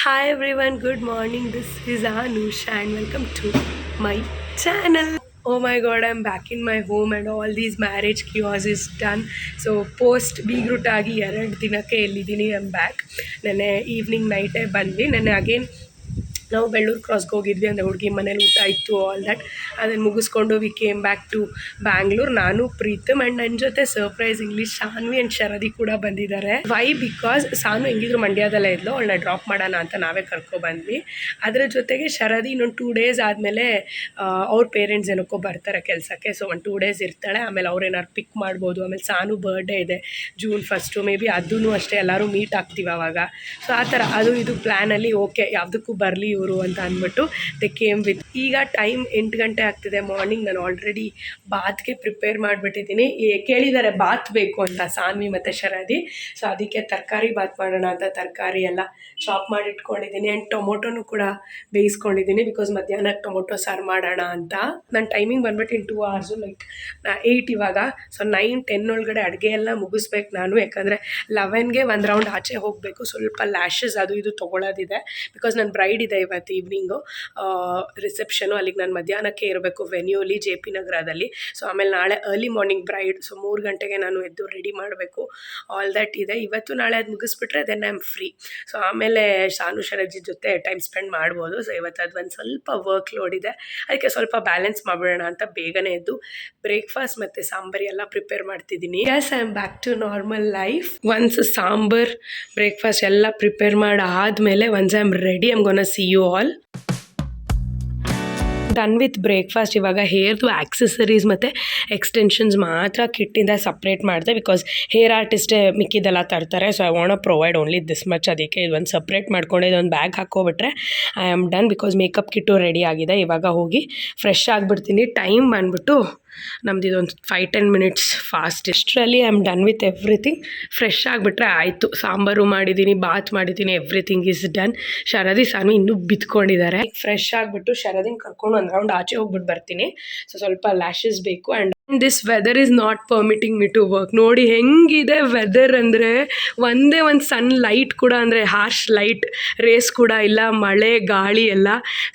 Hi everyone, good morning. This is Anush and welcome to my channel. Oh my god, I'm back in my home and all these marriage chaos is done. So post ಬೀಗ್ರೂಟ್ ಆಗಿ 2 ದಿನಕ್ಕೆ ಎಲ್ಲಿದ್ದೀನಿ. I am back. ನೆನ್ನೆ evening ನೈಟೇ ಬಂದ್ವಿ. ನೆನ್ನೆ again ನಾವು ಬೆಳ್ಳೂರು ಕ್ರಾಸ್ಗೆ ಹೋಗಿದ್ವಿ. ಅಂದರೆ ಹುಡುಗಿ ಮನೇಲಿ ಊಟ ಇತ್ತು, ಆಲ್ ದ್ಯಾಟ್. ಅದನ್ನು ಮುಗಿಸ್ಕೊಂಡು we came back to Bangalore. ನಾನು ಪ್ರೀತಮ್ ಆ್ಯಂಡ್ ನನ್ನ ಜೊತೆ ಸರ್ಪ್ರೈಸಿಂಗ್ಲಿ ಶಾನ್ವಿ ಆ್ಯಂಡ್ ಶರದಿ ಕೂಡ ಬಂದಿದ್ದಾರೆ. ವೈ ಬಿಕಾಸ್ ಸಾನು ಹೆಂಗಿದ್ರು ಮಂಡ್ಯದಲ್ಲೇ ಇದ್ಲು, ಅವಳನ್ನ ಡ್ರಾಪ್ ಮಾಡೋಣ ಅಂತ ನಾವೇ ಕರ್ಕೊಬಂದ್ವಿ. ಅದರ ಜೊತೆಗೆ ಶರದಿ ಇನ್ನೊಂದು 2 ಡೇಸ್ ಆದಮೇಲೆ ಅವ್ರ ಪೇರೆಂಟ್ಸ್ ಏನಕ್ಕೋ ಬರ್ತಾರೆ ಕೆಲಸಕ್ಕೆ. ಸೊ 1-2 ಡೇಸ್ ಇರ್ತಾಳೆ. ಆಮೇಲೆ ಅವ್ರೇನಾದ್ರು ಪಿಕ್ ಮಾಡ್ಬೋದು. ಆಮೇಲೆ ಸಾನು ಬರ್ಡೇ ಇದೆ June 1 ಮೇ ಬಿ, ಅದೂ ಅಷ್ಟೇ ಎಲ್ಲರೂ ಮೀಟ್ ಆಗ್ತೀವಿ ಆವಾಗ. ಸೊ ಆ ಥರ ಅದು ಇದು ಪ್ಲ್ಯಾನಲ್ಲಿ ಓಕೆ ಯಾವುದಕ್ಕೂ ಬರಲಿ ಇವರು ಅಂತ ಅಂದ್ಬಿಟ್ಟು ದೆ ಕೇಮ್ ವಿತ್. ಈಗ ಟೈಮ್ 8 ಗಂಟೆ ಆಗ್ತಿದೆ ಮಾರ್ನಿಂಗ್. ನಾನು ಆಲ್ರೆಡಿ ಬಾತ್ಗೆ ಪ್ರಿಪೇರ್ ಮಾಡಿಬಿಟ್ಟಿದ್ದೀನಿ. ಕೇಳಿದ್ದಾರೆ ಬಾತ್ ಬೇಕು ಅಂತ ಸಾನ್ವಿ ಮತ್ತು ಶರದಿ. ಸೊ ಅದಕ್ಕೆ ತರಕಾರಿ ಬಾತ್ ಮಾಡೋಣ ಅಂತ ತರಕಾರಿ ಎಲ್ಲ ಚಾಪ್ ಮಾಡಿ ಇಟ್ಕೊಂಡಿದ್ದೀನಿ. ಆ್ಯಂಡ್ ಟೊಮೊಟೊನೂ ಕೂಡ ಬೇಯಿಸ್ಕೊಂಡಿದ್ದೀನಿ ಬಿಕಾಸ್ ಮಧ್ಯಾಹ್ನಕ್ಕೆ ಟೊಮೊಟೊ ಸಾರು ಮಾಡೋಣ ಅಂತ. ನನ್ನ ಟೈಮಿಂಗ್ ಬಂದ್ಬಿಟ್ಟು ಇನ್ 2 hours, ಲೈಕ್ 8 ಇವಾಗ. ಸೊ 9-10 ಒಳಗಡೆ ಅಡುಗೆ ಎಲ್ಲ ಮುಗಿಸ್ಬೇಕು ನಾನು. ಯಾಕಂದರೆ 11ಗೆ ಒಂದು ರೌಂಡ್ ಆಚೆ ಹೋಗಬೇಕು. ಸ್ವಲ್ಪ ಲ್ಯಾಶಸ್ ಅದು ಇದು ತೊಗೊಳೋದಿದೆ ಬಿಕಾಸ್ ನನ್ನ ಬ್ರೈಡ್ ಇದೆ ಇವತ್ತು ಈವ್ನಿಂಗು ರಿಸೆಪ್ಷನು. ಅಲ್ಲಿಗೆ ನಾನು ಮಧ್ಯಾಹ್ನಕ್ಕೆ ಇರಬೇಕು ವೆನ್ಯೂಲಿ JP ನಗರದಲ್ಲಿ. ಸೊ ಆಮೇಲೆ ನಾಳೆ ಅರ್ಲಿ ಮಾರ್ನಿಂಗ್ ಬ್ರೈಡ್. ಸೊ 3 ಗಂಟೆಗೆ ನಾನು ಎದ್ದು ರೆಡಿ ಮಾಡಬೇಕು. ಆಲ್ ದ್ಯಾಟ್ ಇದೆ ಇವತ್ತು. ನಾಳೆ ಅದು ಮುಗಿಸ್ಬಿಟ್ರೆ then I am free. So ಆಮೇಲೆ ಶಾನು ಶರಜಿ ಜೊತೆ ಟೈಮ್ ಸ್ಪೆಂಡ್ ಮಾಡ್ಬೋದು. ಸೊ ಇವತ್ತು ಅದು ಒಂದು ಸ್ವಲ್ಪ ವರ್ಕ್ ಲೋಡ್ ಇದೆ, ಅದಕ್ಕೆ ಸ್ವಲ್ಪ ಬ್ಯಾಲೆನ್ಸ್ ಮಾಡಿಬಿಡೋಣ ಅಂತ ಬೇಗನೆ ಎದ್ದು ಬ್ರೇಕ್ಫಾಸ್ಟ್ ಮತ್ತು ಸಾಂಬಾರು ಎಲ್ಲ ಪ್ರಿಪೇರ್ ಮಾಡ್ತಿದ್ದೀನಿ. Yes, I am back to normal life. Once sambar breakfast ಎಲ್ಲ ಪ್ರಿಪೇರ್ ಮಾಡಾದಮೇಲೆ once I am ready, I am gonna see you all. Done with breakfast. ಇವಾಗ ಹೇರ್ದು ಆಕ್ಸೆಸರೀಸ್ ಮತ್ತು ಎಕ್ಸ್ಟೆನ್ಷನ್ಸ್ ಮಾತ್ರ ಕಿಟ್ಟಿಂದ ಸಪ್ರೇಟ್ ಮಾಡಿದೆ ಬಿಕಾಸ್ ಹೇರ್ ಆರ್ಟಿಸ್ಟೇ ಮಿಕ್ಕಿದೆಲ್ಲ ತರ್ತಾರೆ. So I want provide only this much. ಅದಕ್ಕೆ ಇದೊಂದು ಸಪ್ರೇಟ್ ಮಾಡ್ಕೊಂಡು ಇದೊಂದು ಬ್ಯಾಗ್ ಹಾಕ್ಕೊಬಿಟ್ರೆ I am done because makeup kit ready ಆಗಿದೆ. ಇವಾಗ ಹೋಗಿ ಫ್ರೆಶ್ ಆಗಿಬಿಡ್ತೀನಿ. ಟೈಮ್ ಬಂದ್ಬಿಟ್ಟು ನಮ್ದು ಇದೊಂದು 5-10 ಮಿನಿಟ್ಸ್ ಫಾಸ್ಟ್. ಇಷ್ಟರಲ್ಲಿ I am done with everything. Fresh ಆಗಿಬಿಟ್ರೆ ಆಯಿತು. ಸಾಂಬಾರು ಮಾಡಿದ್ದೀನಿ, ಬಾತ್ ಮಾಡಿದ್ದೀನಿ, everything is done. Sharadi Sanu ಇನ್ನೂ ಬಿತ್ಕೊಂಡಿದ್ದಾರೆ. ಫ್ರೆಶ್ ಆಗಿಬಿಟ್ಟು ಶರದಿನ ಕರ್ಕೊಂಡು ಒಂದು ರೌಂಡ್ ಆಚೆ ಹೋಗ್ಬಿಟ್ಟು ಬರ್ತೀನಿ. ಸೊ ಸ್ವಲ್ಪ ಲ್ಯಾಶಸ್ ಬೇಕು. And this weather is not permitting me to work. ನೋಡಿ ಹೆಂಗಿದೆ ವೆದರ್ ಅಂದರೆ, ಒಂದೇ ಒಂದು ಸನ್ ಲೈಟ್ ಕೂಡ, ಅಂದರೆ ಹಾರ್ಶ್ ಲೈಟ್ ರೇಸ್ ಕೂಡ ಇಲ್ಲ, ಮಳೆ ಗಾಳಿ ಎಲ್ಲ.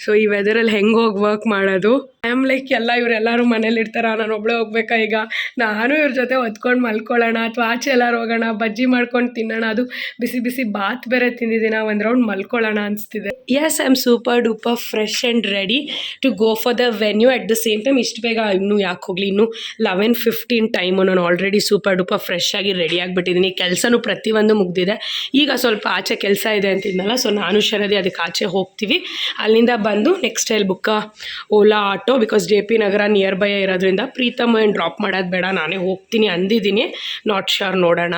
ಸೊ ಈ ವೆದರಲ್ಲಿ ಹೆಂಗೆ ಹೋಗಿ ವರ್ಕ್ ಮಾಡೋದು? ಐ ಆಮ್ ಲೈಕ್ ಎಲ್ಲ ಇವರೆಲ್ಲರೂ ಮನೇಲಿ ಇರ್ತಾರ, ನಾನು ಒಬ್ಬಳೇ ಹೋಗ್ಬೇಕಾ ಈಗ? ನಾನು ಇವ್ರ ಜೊತೆ ಹೊತ್ಕೊಂಡು ಮಲ್ಕೊಳ್ಳೋಣ ಅಥವಾ ಆಚೆ ಎಲ್ಲರೂ ಹೋಗೋಣ, ಬಜ್ಜಿ ಮಾಡ್ಕೊಂಡು ತಿನ್ನೋಣ. ಅದು ಬಿಸಿ ಬಿಸಿ ಬಾತ್ ಬೇರೆ ತಿಂದಿದ್ದೀನ, ಒಂದು ರೌಂಡ್ ಮಲ್ಕೊಳ್ಳೋಣ ಅನಿಸ್ತಿದೆ. Yes, I am super duper fresh and ready to go for the venue. At the same time ಇಷ್ಟು ಬೇಗ ಇನ್ನೂ ಯಾಕೆ ಹೋಗಲಿ, ಇನ್ನೂ 11:15 ಟೈಮು. ನಾನು ಆಲ್ರೆಡಿ ಸೂಪರ್ ಡೂಪರ್ ಫ್ರೆಶ್ ಆಗಿ ರೆಡಿ ಆಗಿಬಿಟ್ಟಿದ್ದೀನಿ. ಕೆಲಸನೂ ಪ್ರತಿಯೊಂದು ಮುಗ್ದಿದೆ. ಈಗ ಸ್ವಲ್ಪ ಆಚೆ ಕೆಲಸ ಇದೆ ಅಂತಿದ್ನಲ್ಲ, ಸೊ ನಾನು ಶರದಿ ಅದಕ್ಕೆ ಆಚೆ ಹೋಗ್ತೀವಿ. ಅಲ್ಲಿಂದ ಬಂದು ನೆಕ್ಸ್ಟ್ ಟೈಲ್ ಬುಕ್ಕ Ola auto because JP Nagar near by ಇರೋದ್ರಿಂದ ಪ್ರೀತಮ್ ಏನು ಡ್ರಾಪ್ ಮಾಡೋದು ಬೇಡ, ನಾನೇ ಹೋಗ್ತೀನಿ ಅಂದಿದ್ದೀನಿ. ನಾಟ್ ಶ್ಯೂರ್, ನೋಡೋಣ.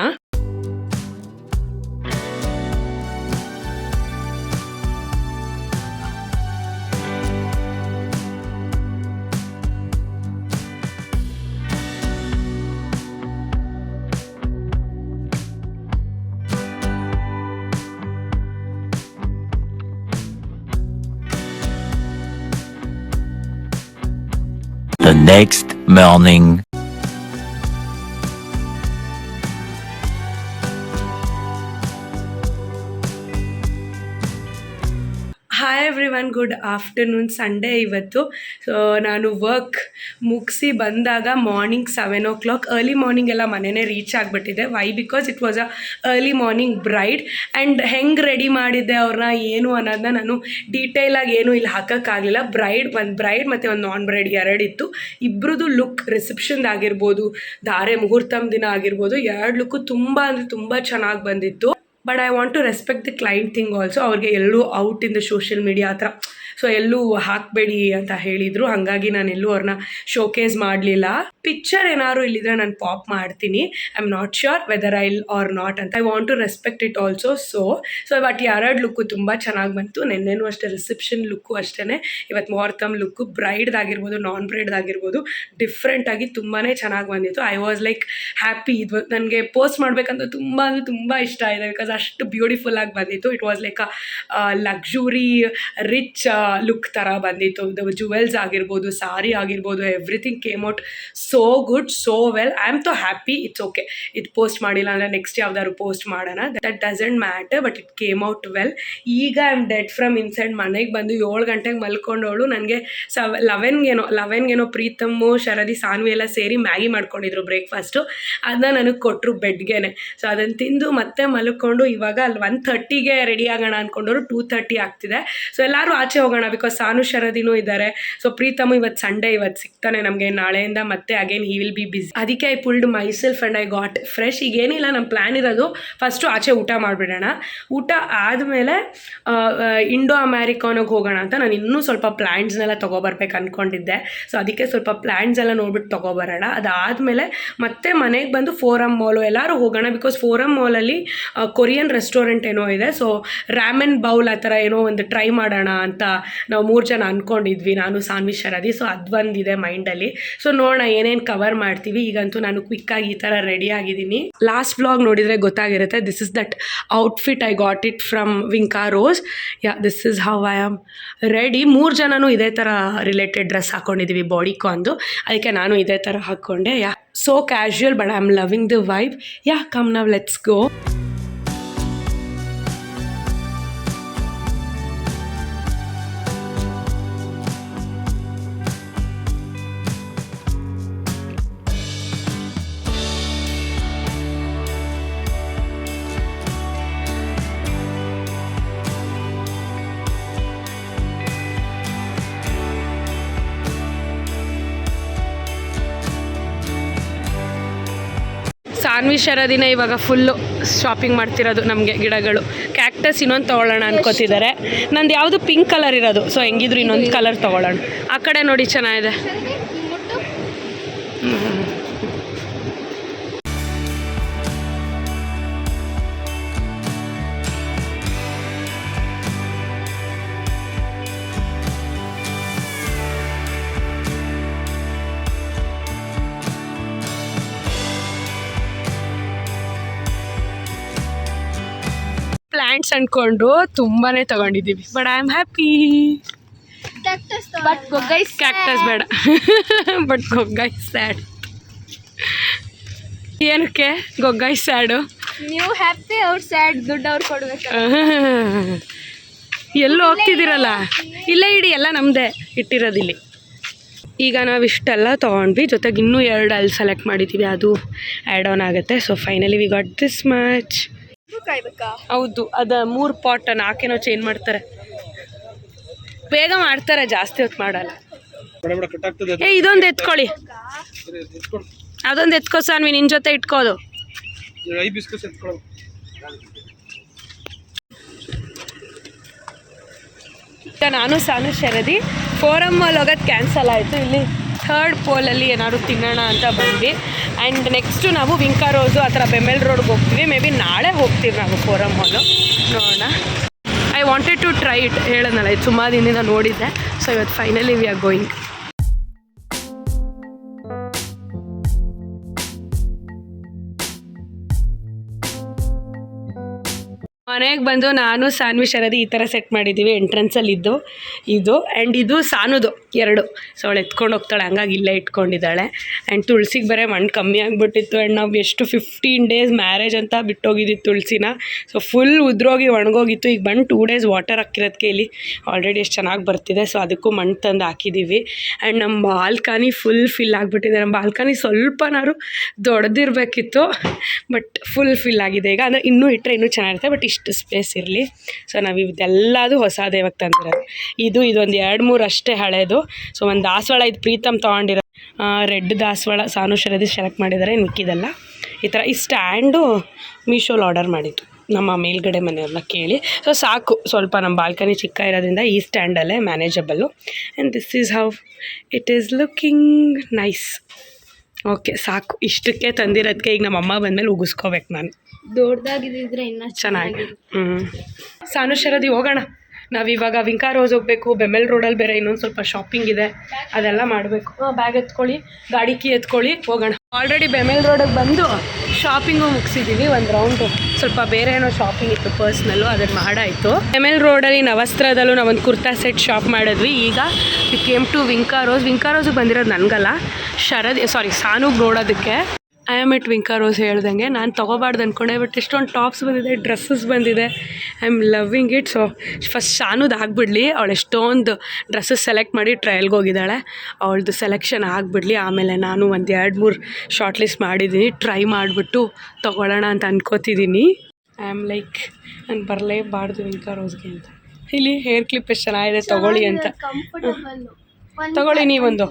The next morning. Hi everyone, good afternoon. Sunday ಇವತ್ತು. ಸೊ ನಾನು ವರ್ಕ್ ಮುಗಿಸಿ ಬಂದಾಗ ಮಾರ್ನಿಂಗ್ 7 o'clock, ಅರ್ಲಿ ಮಾರ್ನಿಂಗ್ ಎಲ್ಲ ಮನೆಯೇ ರೀಚ್ ಆಗಿಬಿಟ್ಟಿದೆ. Why because it was a early morning bride. And ಹೆಂಗೆ ರೆಡಿ ಮಾಡಿದ್ದೆ ಅವ್ರನ್ನ ಏನು ಅನ್ನೋದನ್ನ ನಾನು ಡೀಟೇಲಾಗಿ ಏನೂ ಇಲ್ಲಿ ಹಾಕೋಕ್ಕಾಗಲಿಲ್ಲ. ಒಂದು ಬ್ರೈಡ್ ಮತ್ತು ಒಂದು ನಾನ್ ಬ್ರೈಡ್ ಎರಡಿತ್ತು. ಇಬ್ಬರದು ಲುಕ್, ರಿಸೆಪ್ಷನ್ದಾಗಿರ್ಬೋದು, ಧಾರೆ ಮುಹೂರ್ತಮ್ ದಿನ ಆಗಿರ್ಬೋದು, 2 ಲುಕ್ಕು ತುಂಬ ಅಂದರೆ ತುಂಬ ಚೆನ್ನಾಗಿ ಬಂದಿತ್ತು. But I want to respect the client thing also. ಅವ್ರಿಗೆ ಎಲ್ಲೂ out in the social media ಆ ಥರ ಸೊ ಎಲ್ಲೂ ಹಾಕಬೇಡಿ ಅಂತ ಹೇಳಿದರು. ಹಾಗಾಗಿ ನಾನು ಎಲ್ಲೂ ಅವ್ರನ್ನ ಶೋಕೇಸ್ ಮಾಡಲಿಲ್ಲ. ಪಿಕ್ಚರ್ ಏನಾದ್ರು ಇಲ್ಲಿದ್ರೆ ನಾನು ಪಾಪ್ ಮಾಡ್ತೀನಿ. I am not sure whether I are not ಅಂತ. I want to respect it also. So but 2 look ತುಂಬ ಚೆನ್ನಾಗಿ ಬಂತು. ನೆನ್ನೆನೂ ಅಷ್ಟೇ ರಿಸೆಪ್ಷನ್ ಲುಕ್ಕು ಅಷ್ಟೇ. ಇವತ್ತು ಮುಹೂರ್ತಮ್ ಲುಕ್ಕು ಬ್ರೈಡ್ದಾಗಿರ್ಬೋದು, ನಾನ್ ಬ್ರೈಡ್ದಾಗಿರ್ಬೋದು, ಡಿಫ್ರೆಂಟಾಗಿ ತುಂಬಾ ಚೆನ್ನಾಗಿ ಬಂದಿತ್ತು. I was like happy. ಇದು ನನಗೆ ಪೋಸ್ಟ್ ಮಾಡಬೇಕಂತ ತುಂಬ ಇಷ್ಟ ಇದೆ ಬಿಕಾಸ್ ಅಷ್ಟು ಬ್ಯೂಟಿಫುಲ್ಲಾಗಿ ಬಂದಿತ್ತು. It was like a luxury rich look ಥರ ಬಂದಿತ್ತು. ಜುವೆಲ್ಸ್ ಆಗಿರ್ಬೋದು, ಸಾರಿ ಆಗಿರ್ಬೋದು, everything came out so good, so well. I am so happy. It's okay, ಇದು ಪೋಸ್ಟ್ ಮಾಡಿಲ್ಲ ಅಂದರೆ ನೆಕ್ಸ್ಟ್ ಯಾವ್ದಾದ್ರು ಪೋಸ್ಟ್ ಮಾಡೋಣ, that doesn't matter, but it came out well. ಈಗ I am dead from inside. ಮನೆಗೆ ಬಂದು 7 ಗಂಟೆಗೆ ಮಲ್ಕೊಂಡವಳು ನನಗೆ 11ಗೇನೋ ಪ್ರೀತಮ್ಮು, ಶರದಿ, ಸಾನ್ವಿ ಎಲ್ಲ ಸೇರಿ ಮ್ಯಾಗಿ ಮಾಡ್ಕೊಂಡಿದ್ರು ಬ್ರೇಕ್ಫಾಸ್ಟು. ಅದನ್ನ ನನಗೆ ಕೊಟ್ಟರು ಬೆಡ್ಗೆನೆ. ಸೊ ಅದನ್ನು ತಿಂದು ಮತ್ತೆ ಮಲ್ಕೊಂಡು ಇವಾಗ ಅಲ್ಲಿ 1:30ಗೆ ರೆಡಿ ಆಗೋಣ ಅಂದ್ಕೊಂಡವರು 2:30 ಆಗ್ತಿದೆ. ಸೊ ಎಲ್ಲರೂ ಆಚೆ ಹೋಗೋಣ, ಬಿಕಾಸ್ ಸಾನು ಶರದಿನೂ ಇದ್ದಾರೆ. ಸೊ ಪ್ರೀತಮ್ಮು ಇವತ್ತು ಸಂಡೇ, ಇವತ್ತು ಸಿಗ್ತಾನೆ ನಮಗೆ. ನಾಳೆಯಿಂದ ಮತ್ತೆ again he will be busy. ಅದಕ್ಕೆ I pulled myself and I got fresh. ಈಗ ಏನಿಲ್ಲ, ನಮ್ಮ ಪ್ಲ್ಯಾನ್ ಇರೋದು ಫಸ್ಟು ಆಚೆ ಊಟ ಮಾಡಿಬಿಡೋಣ. ಊಟ ಆದಮೇಲೆ ಇಂಡೋ ಅಮೇರಿಕಾನಿಗೆ ಹೋಗೋಣ ಅಂತ ನಾನು ಇನ್ನೂ ಸ್ವಲ್ಪ ಪ್ಲ್ಯಾಂಟ್ಸ್ನೆಲ್ಲ ತೊಗೊಬರ್ಬೇಕು ಅಂದ್ಕೊಂಡಿದ್ದೆ. ಸೊ ಅದಕ್ಕೆ ಸ್ವಲ್ಪ ಪ್ಲ್ಯಾಂಟ್ಸ್ ಎಲ್ಲ ನೋಡ್ಬಿಟ್ಟು ತೊಗೊಬರೋಣ. ಅದಾದಮೇಲೆ ಮತ್ತೆ ಮನೆಗೆ ಬಂದು ಫೋರಮ್ ಮಾಲು ಎಲ್ಲರೂ ಹೋಗೋಣ, ಬಿಕಾಸ್ ಫೋರಮ್ ಮಾಲಲ್ಲಿ ಕೊರಿಯನ್ ರೆಸ್ಟೋರೆಂಟ್ ಏನೋ ಇದೆ. ಸೊ ರ್ಯಾಮೆನ್ ಬೌಲ್ ಆ ಥರ ಏನೋ ಒಂದು ಟ್ರೈ ಮಾಡೋಣ ಅಂತ ನಾವು 3 ಜನ ಅಂದ್ಕೊಂಡಿದ್ವಿ, ನಾನು, ಸಾನ್ವಿ, ಶರದಿ. ಸೊ ಅದು ಬಂದಿದೆ ಮೈಂಡಲ್ಲಿ. ಸೊ ನೋಡೋಣ ಏನೇನು ಕವರ್ ಮಾಡ್ತೀವಿ. ಈಗಂತೂ ನಾನು ಕ್ವಿಕ್ಕಾಗಿ ಈ ಥರ ರೆಡಿ ಆಗಿದ್ದೀನಿ. ಲಾಸ್ಟ್ ವ್ಲಾಗ್ ನೋಡಿದರೆ ಗೊತ್ತಾಗಿರುತ್ತೆ. This is that outfit, I got it from Vinka Rose. Yeah, this is how I am ready. 3 ಜನನೂ ಇದೇ ಥರ ರಿಲೇಟೆಡ್ ಡ್ರೆಸ್ ಹಾಕ್ಕೊಂಡಿದ್ದೀವಿ, ಬಾಡಿಕಾನ್ದು. ಅದಕ್ಕೆ ನಾನು ಇದೇ ಥರ ಹಾಕ್ಕೊಂಡೆ. ಯಾ, so casual, but I'm loving the vibe. Yeah, come now, let's go. Saanvi ಶರದಿನ ಇವಾಗ full shopping ಮಾಡ್ತಿರೋದು. ನಮಗೆ ಗಿಡಗಳು, ಕ್ಯಾಕ್ಟಸ್ ಇನ್ನೊಂದು ತೊಗೊಳ್ಳೋಣ ಅನ್ಕೋತಿದ್ದಾರೆ. ನಂದು ಯಾವುದು ಪಿಂಕ್ ಕಲರ್ ಇರೋದು, ಸೊ ಹೆಂಗಿದ್ರು ಇನ್ನೊಂದು ಕಲರ್ ತೊಗೊಳ್ಳೋಣ. ಆ ಕಡೆ ನೋಡಿ, ಚೆನ್ನಾಗಿದೆ. ಪ್ಲ್ಯಾಂಟ್ಸ್ ಅಂದ್ಕೊಂಡು ತುಂಬಾ ತೊಗೊಂಡಿದ್ದೀವಿ, but I am happy. But ಗೊಗ್ಗೈ ಕ್ಯಾಕ್ಟಸ್ ಬೇಡ, ಬಟ್ ಗೊಗ್ಗಾಯ್ ಸ್ಯಾಡ್. ಏನಕ್ಕೆ ಗೊಗ್ಗಾಯ್ ಸ್ಯಾಡು? ನೀವು ಹ್ಯಾಪಿ, ಅವ್ರು ಸ್ಯಾಡ್, ದುಡ್ಡು ಅವ್ರು ಕೊಡ್ಬೇಕು. ಎಲ್ಲೂ ಹೋಗ್ತಿದ್ದೀರಲ್ಲ, ಇಲ್ಲೇ ಇಡಿ, ಎಲ್ಲ ನಮ್ಮದೇ ಇಟ್ಟಿರೋದಿಲ್ಲಿ. ಈಗ ನಾವು ಇಷ್ಟೆಲ್ಲ ತೊಗೊಂಡ್ವಿ, ಜೊತೆಗೆ ಇನ್ನೂ 2 ಅಲ್ಲಿ ಸೆಲೆಕ್ಟ್ ಮಾಡಿದ್ದೀವಿ, ಅದು ಆ್ಯಡ್ ಆನ್ ಆಗುತ್ತೆ. So finally we got this much. ಹೌದು, ಅದು 3 ಪಾಟ್ 4 ಚೇಂಜ್ ಮಾಡ್ತಾರೆ, ಬೇಗ ಮಾಡ್ತಾರೆ, ಜಾಸ್ತಿ ಹೊತ್ತು ಮಾಡಲ್ಲ. ಏ, ಇದೊಂದು ಎತ್ಕೊಳ್ಳಿ, ಅದೊಂದು ಎತ್ಕೋ ಸಾನ್ವಿ, ನಿನ್ನ ಜೊತೆ ಇಟ್ಕೋದು. ಈಗ ನಾನು, ಸಾನು, ಶರದಿ ಫೋರಮ್ ಮಾಲ್ ಹೋಗೋದು ಕ್ಯಾನ್ಸಲ್ ಆಯಿತು. ಇಲ್ಲಿ 3rd ಪೋಲಲ್ಲಿ ಏನಾದ್ರು ತಿನ್ನೋಣ ಅಂತ ಬಂದ್ವಿ. ಆ್ಯಂಡ್ ನೆಕ್ಸ್ಟು ನಾವು ವಿಂಕಾ ರೋಸು ಆ ಥರ ಬೆಮೆಲ್ ರೋಡ್ಗೆ ಹೋಗ್ತೀವಿ. ಮೇ ಬಿ ನಾಳೆ ಹೋಗ್ತೀವಿ ನಾವು ಫೋರಮ್ ಮಾಲು, ನೋಡೋಣ. I wanted to try it, ಹೇಳೋಣಲ್ಲ, ಇದು ಸುಮಾರು ದಿನದಿಂದ ನೋಡಿದ್ದೆ. ಸೊ ಇವತ್ತು ಫೈನಲಿ ವಿ ಆರ್ ಗೋಯಿಂಗ್. ಮನೆಗೆ ಬಂದು ನಾನು, ಸಾನ್ವಿ, ಶರದಿ ಈ ಥರ ಸೆಟ್ ಮಾಡಿದ್ದೀವಿ. ಎಂಟ್ರೆನ್ಸಲ್ಲಿದ್ದು ಇದು, ಆ್ಯಂಡ್ ಇದು ಸಾನುದು 2. ಸೊ ಅವಳು ಎತ್ಕೊಂಡು ಹೋಗ್ತಾಳೆ, ಹಂಗಾಗಿ ಇಲ್ಲೇ ಇಟ್ಕೊಂಡಿದ್ದಾಳೆ. ಆ್ಯಂಡ್ ತುಳಸಿಗೆ ಬರೀ ಮಣ್ಣು ಕಮ್ಮಿ ಆಗಿಬಿಟ್ಟಿತ್ತು. ಆ್ಯಂಡ್ ನಾವು ಎಷ್ಟು 15 ಡೇಸ್ ಮ್ಯಾರೇಜ್ ಅಂತ ಬಿಟ್ಟೋಗಿದ್ದಿತ್ತು ತುಳಸಿನ. So full ಉದ್ರೋಗಿ ಒಣಗೋಗಿತ್ತು. ಈಗ ಬಂದು 2 ಡೇಸ್ ವಾಟರ್ ಹಾಕಿರೋದಕ್ಕೆ ಇಲ್ಲಿ ಆಲ್ರೆಡಿ ಎಷ್ಟು ಚೆನ್ನಾಗಿ ಬರ್ತಿದೆ. ಸೊ ಅದಕ್ಕೂ ಮಣ್ಣು ತಂದು ಹಾಕಿದ್ದೀವಿ. ಆ್ಯಂಡ್ ನಮ್ಮ ಬಾಲ್ಕನಿ ಫುಲ್ ಫಿಲ್ ಆಗಿಬಿಟ್ಟಿದೆ. ನಮ್ಮ ಬಾಲ್ಕನಿ ಸ್ವಲ್ಪನಾದ್ರು ದೊಡ್ಡದಿರಬೇಕಿತ್ತು, ಬಟ್ ಫುಲ್ ಫಿಲ್ ಆಗಿದೆ ಈಗ. ಅಂದರೆ ಇನ್ನೂ ಇಟ್ಟರೆ ಇನ್ನೂ ಚೆನ್ನಾಗಿರುತ್ತೆ, ಬಟ್ ಇಷ್ಟು ಸ್ಪೇಸ್ ಇರಲಿ. ಸೊ ನಾವು ಇದೆಲ್ಲದು ಹೊಸದೇ ಇವಾಗ ತಂದಿರೋದು. ಇದೊಂದು 2-3 ಅಷ್ಟೇ ಹಳೇದು. ಸೊ ಒಂದು ದಾಸವಾಳ, ಇದು ಪ್ರೀತಮ್ ತೊಗೊಂಡಿರೋ ರೆಡ್ ದಾಸವಾಳ, ಸಾನು, ಶರದಿ ಸೆಲೆಕ್ಟ್ ಮಾಡಿದ್ದಾರೆ. ಮಿಕ್ಕಿದೆಲ್ಲ ಈ ಥರ. ಈ ಸ್ಟ್ಯಾಂಡು ಮೀಶೋಲ್ಲಿ ಆರ್ಡರ್ ಮಾಡಿದ್ದು ನಮ್ಮ ಮೇಲ್ಗಡೆ ಮನೆಯವ್ರನ್ನ ಕೇಳಿ. ಸೊ ಸಾಕು, ಸ್ವಲ್ಪ ನಮ್ಮ ಬಾಲ್ಕನಿ ಚಿಕ್ಕ ಇರೋದ್ರಿಂದ ಈ ಸ್ಟ್ಯಾಂಡಲ್ಲೇ manageable. And this is how it is looking nice. Okay, ಸಾಕು. ಇಷ್ಟಕ್ಕೆ ತಂದಿರೋದಕ್ಕೆ ಈಗ ನಮ್ಮ ಅಮ್ಮ ಬಂದಮೇಲೆ ಉಗಿಸ್ಕೋಬೇಕು ನಾನು. ದೊಡ್ಡದಾಗಿದ್ದಿದ್ರೆ ಇನ್ನೂ ಚೆನ್ನಾಗಿ. ಸಾನು, ಶರದಿ ಹೋಗೋಣ. ನಾವಿವಾಗ ವಿಂಕಾ ರೋಸ್ ಹೋಗಬೇಕು. ಬೆಮೆಲ್ ರೋಡಲ್ಲಿ ಬೇರೆ ಇನ್ನೊಂದು ಸ್ವಲ್ಪ ಶಾಪಿಂಗ್ ಇದೆ, ಅದೆಲ್ಲ ಮಾಡಬೇಕು. ಬ್ಯಾಗ್ ಎತ್ಕೊಳ್ಳಿ, ಗಾಡಿ ಕೀ ಎತ್ಕೊಳ್ಳಿ, ಹೋಗೋಣ. ಆಲ್ರೆಡಿ ಬೆಮೆಲ್ ರೋಡಿಗೆ ಬಂದು ಶಾಪಿಂಗು ಮುಗಿಸಿದ್ದೀವಿ. ಒಂದು ರೌಂಡು ಸ್ವಲ್ಪ ಬೇರೆ ಏನೋ ಶಾಪಿಂಗ್ ಇತ್ತು ಪರ್ಸ್ನಲ್ಲು, ಅದನ್ನು ಮಾಡಾಯಿತು. ML ರೋಡಲ್ಲಿ ನವಸ್ತ್ರದಲ್ಲೂ ನಾವೊಂದು ಕುರ್ತಾ ಸೆಟ್ ಶಾಪ್ ಮಾಡಿದ್ವಿ. ಈಗ ವಿ ಕೇಮ್ ಟು ವಿಂಕಾರೋಸ್ಗೆ ಬಂದಿರೋದು ನನಗಲ್ಲ, ಸಾನುಗೆ ನೋಡೋದಕ್ಕೆ. ಐ ಆಮ್ ಎಟ್ ವಿಂಕಾರೋಸ್ ಹೇಳ್ದಂಗೆ ನಾನು ತೊಗೋಬಾರ್ದು ಅಂದ್ಕೊಂಡೆ, ಬಟ್ ಇಷ್ಟೊಂದು ಟಾಪ್ಸ್ ಬಂದಿದೆ, ಡ್ರೆಸ್ಸಸ್ ಬಂದಿದೆ. I am loving it. So first ಶಾನುದು ಆಗಿಬಿಡ್ಲಿ, ಅವಳು ಎಷ್ಟೊಂದು ಡ್ರೆಸ್ಸಸ್ ಸೆಲೆಕ್ಟ್ ಮಾಡಿ ಟ್ರಯಲ್ಗೆ ಹೋಗಿದ್ದಾಳೆ, ಅವಳದು ಸೆಲೆಕ್ಷನ್ ಆಗಿಬಿಡ್ಲಿ. ಆಮೇಲೆ ನಾನು ಒಂದು 2-3 ಶಾರ್ಟ್ ಲಿಸ್ಟ್ ಮಾಡಿದ್ದೀನಿ, ಟ್ರೈ ಮಾಡಿಬಿಟ್ಟು ತೊಗೊಳ್ಳೋಣ ಅಂತ ಅನ್ಕೋತಿದ್ದೀನಿ. ಐ ಆಮ್ ಲೈಕ್ ನಾನು ಬರಲೇಬಾರ್ದು ವಿಂಕಾರೋಸ್ಗೆ ಅಂತ. ಇಲ್ಲಿ ಹೇರ್ ಕ್ಲಿಪ್ ಎಷ್ಟು ಚೆನ್ನಾಗಿದೆ ತೊಗೊಳ್ಳಿ ಅಂತ. ತೊಗೊಳ್ಳಿ ನೀವೊಂದು.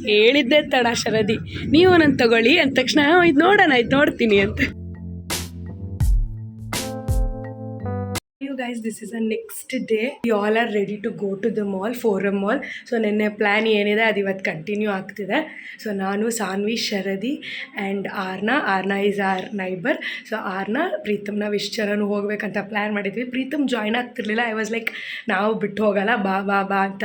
ಹೇಳಿದ್ದೆ ತಡ ಶರದಿ, ನೀವು ನನ್ನ ತಗೊಳ್ಳಿ ಅಂದ ತಕ್ಷಣ ಇದು ನೋಡೋಣ, ಇದು ನೋಡ್ತೀನಿ ಅಂತ. Guys, this is the next day. We all are ready to go to the mall, Forum Mall. So ನೆನ್ನೆ ಪ್ಲ್ಯಾನ್ ಏನಿದೆ ಅದು ಇವತ್ತು ಕಂಟಿನ್ಯೂ ಆಗ್ತಿದೆ. ಸೊ ನಾನು, Sanvi, Sharadi and Arna is our neighbour. So Arna, Pritam ನಾವು ಇಷ್ಟು ಜನನು ಹೋಗ್ಬೇಕಂತ ಪ್ಲ್ಯಾನ್ ಮಾಡಿದ್ವಿ. ಪ್ರೀತಮ್ ಜಾಯ್ನ್ ಆಗ್ತಿರ್ಲಿಲ್ಲ. ಐ ವಾಸ್ ಲೈಕ್ ನಾವು ಬಿಟ್ಟು ಹೋಗಲ್ಲ, ಬಾ ಅಂತ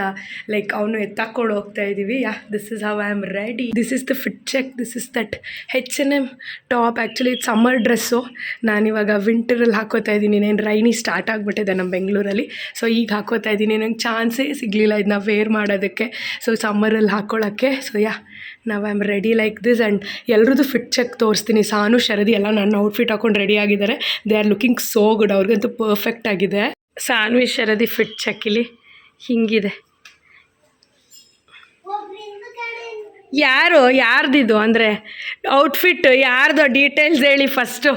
ಲೈಕ್ ಅವನು ಎತ್ತಾಕೊಂಡು ಹೋಗ್ತಾ ಇದ್ದೀವಿ. This is how I am ready. This is the fit check. This is that H&M top. Actually ಇದು ಸಮ್ಮರ್ ಡ್ರೆಸ್ಸು, ನಾನಿವಾಗ ವಿಂಟರಲ್ಲಿ ಹಾಕೋತಾ ಇದ್ದೀನಿ. ನಾನು ರೈನಿ ಸ್ಟಾರ್ಟ್ ಆಗಿಬಿಟ್ಟಿದೆ ನಮ್ಮ ಬೆಂಗಳೂರಲ್ಲಿ. ಸೊ ಈಗ ಹಾಕೋತಾ ಇದ್ದೀನಿ. ನಂಗೆ ಚಾನ್ಸೇ ಸಿಗಲಿಲ್ಲ ಇದನ್ನ ವೇರ್ ಮಾಡೋದಕ್ಕೆ, ಸೊ ಸಮ್ಮರಲ್ಲಿ ಹಾಕ್ಕೊಳ್ಳೋಕ್ಕೆ. ಸೊ ನಾವು I am ready like this. And ಎಲ್ರದ್ದು ಫಿಟ್ ಚೆಕ್ ತೋರಿಸ್ತೀನಿ. ಸಾನು, ಶರದಿ ಎಲ್ಲ ನನ್ನ ಔಟ್ಫಿಟ್ ಹಾಕೊಂಡು ರೆಡಿ ಆಗಿದ್ದಾರೆ. They are looking so good. ಅವ್ರಿಗಂತೂ ಪರ್ಫೆಕ್ಟ್ ಆಗಿದೆ. ಸಾನ್ವಿ, ಶರದಿ ಫಿಟ್ ಚೆಕ್ ಇಲ್ಲಿ ಹಿಂಗಿದೆ. ಯಾರ್ದಿದು ಅಂದರೆ ಔಟ್ಫಿಟ್ ಯಾರ್ದು ಡೀಟೇಲ್ಸ್ ಹೇಳಿ ಫಸ್ಟು.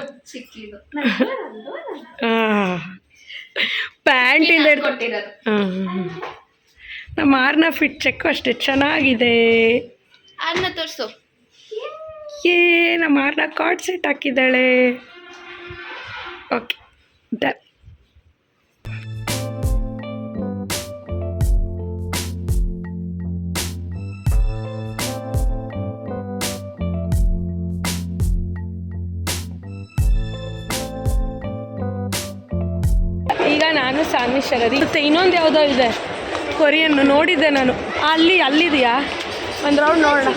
ಪ್ಯಾಂಟಿಂದ ನಮ್ಮ ಆರ್ನ ಫಿಟ್ ಚೆಕ್ಕು ಅಷ್ಟೇ ಚೆನ್ನಾಗಿದೆ. ತೋರಿಸು. ನಮ್ಮ ಆರ್ನ ಕಾರ್ಡ್ ಸೆಟ್ ಹಾಕಿದ್ದಾಳೆ. Okay done. ಈಗ ನಾನು, ಸಾನ್ವಿ, ಶರದಿ ಮತ್ತು ಇನ್ನೊಂದು ಯಾವುದೋ ಇದೆ ಕೊರಿಯನ್ ನೋಡಿದ್ದೆ ನಾನು. ಅಲ್ಲಿದೆಯಾ ಒಂದು ರೌಂಡ್ ನೋಡೋಣ.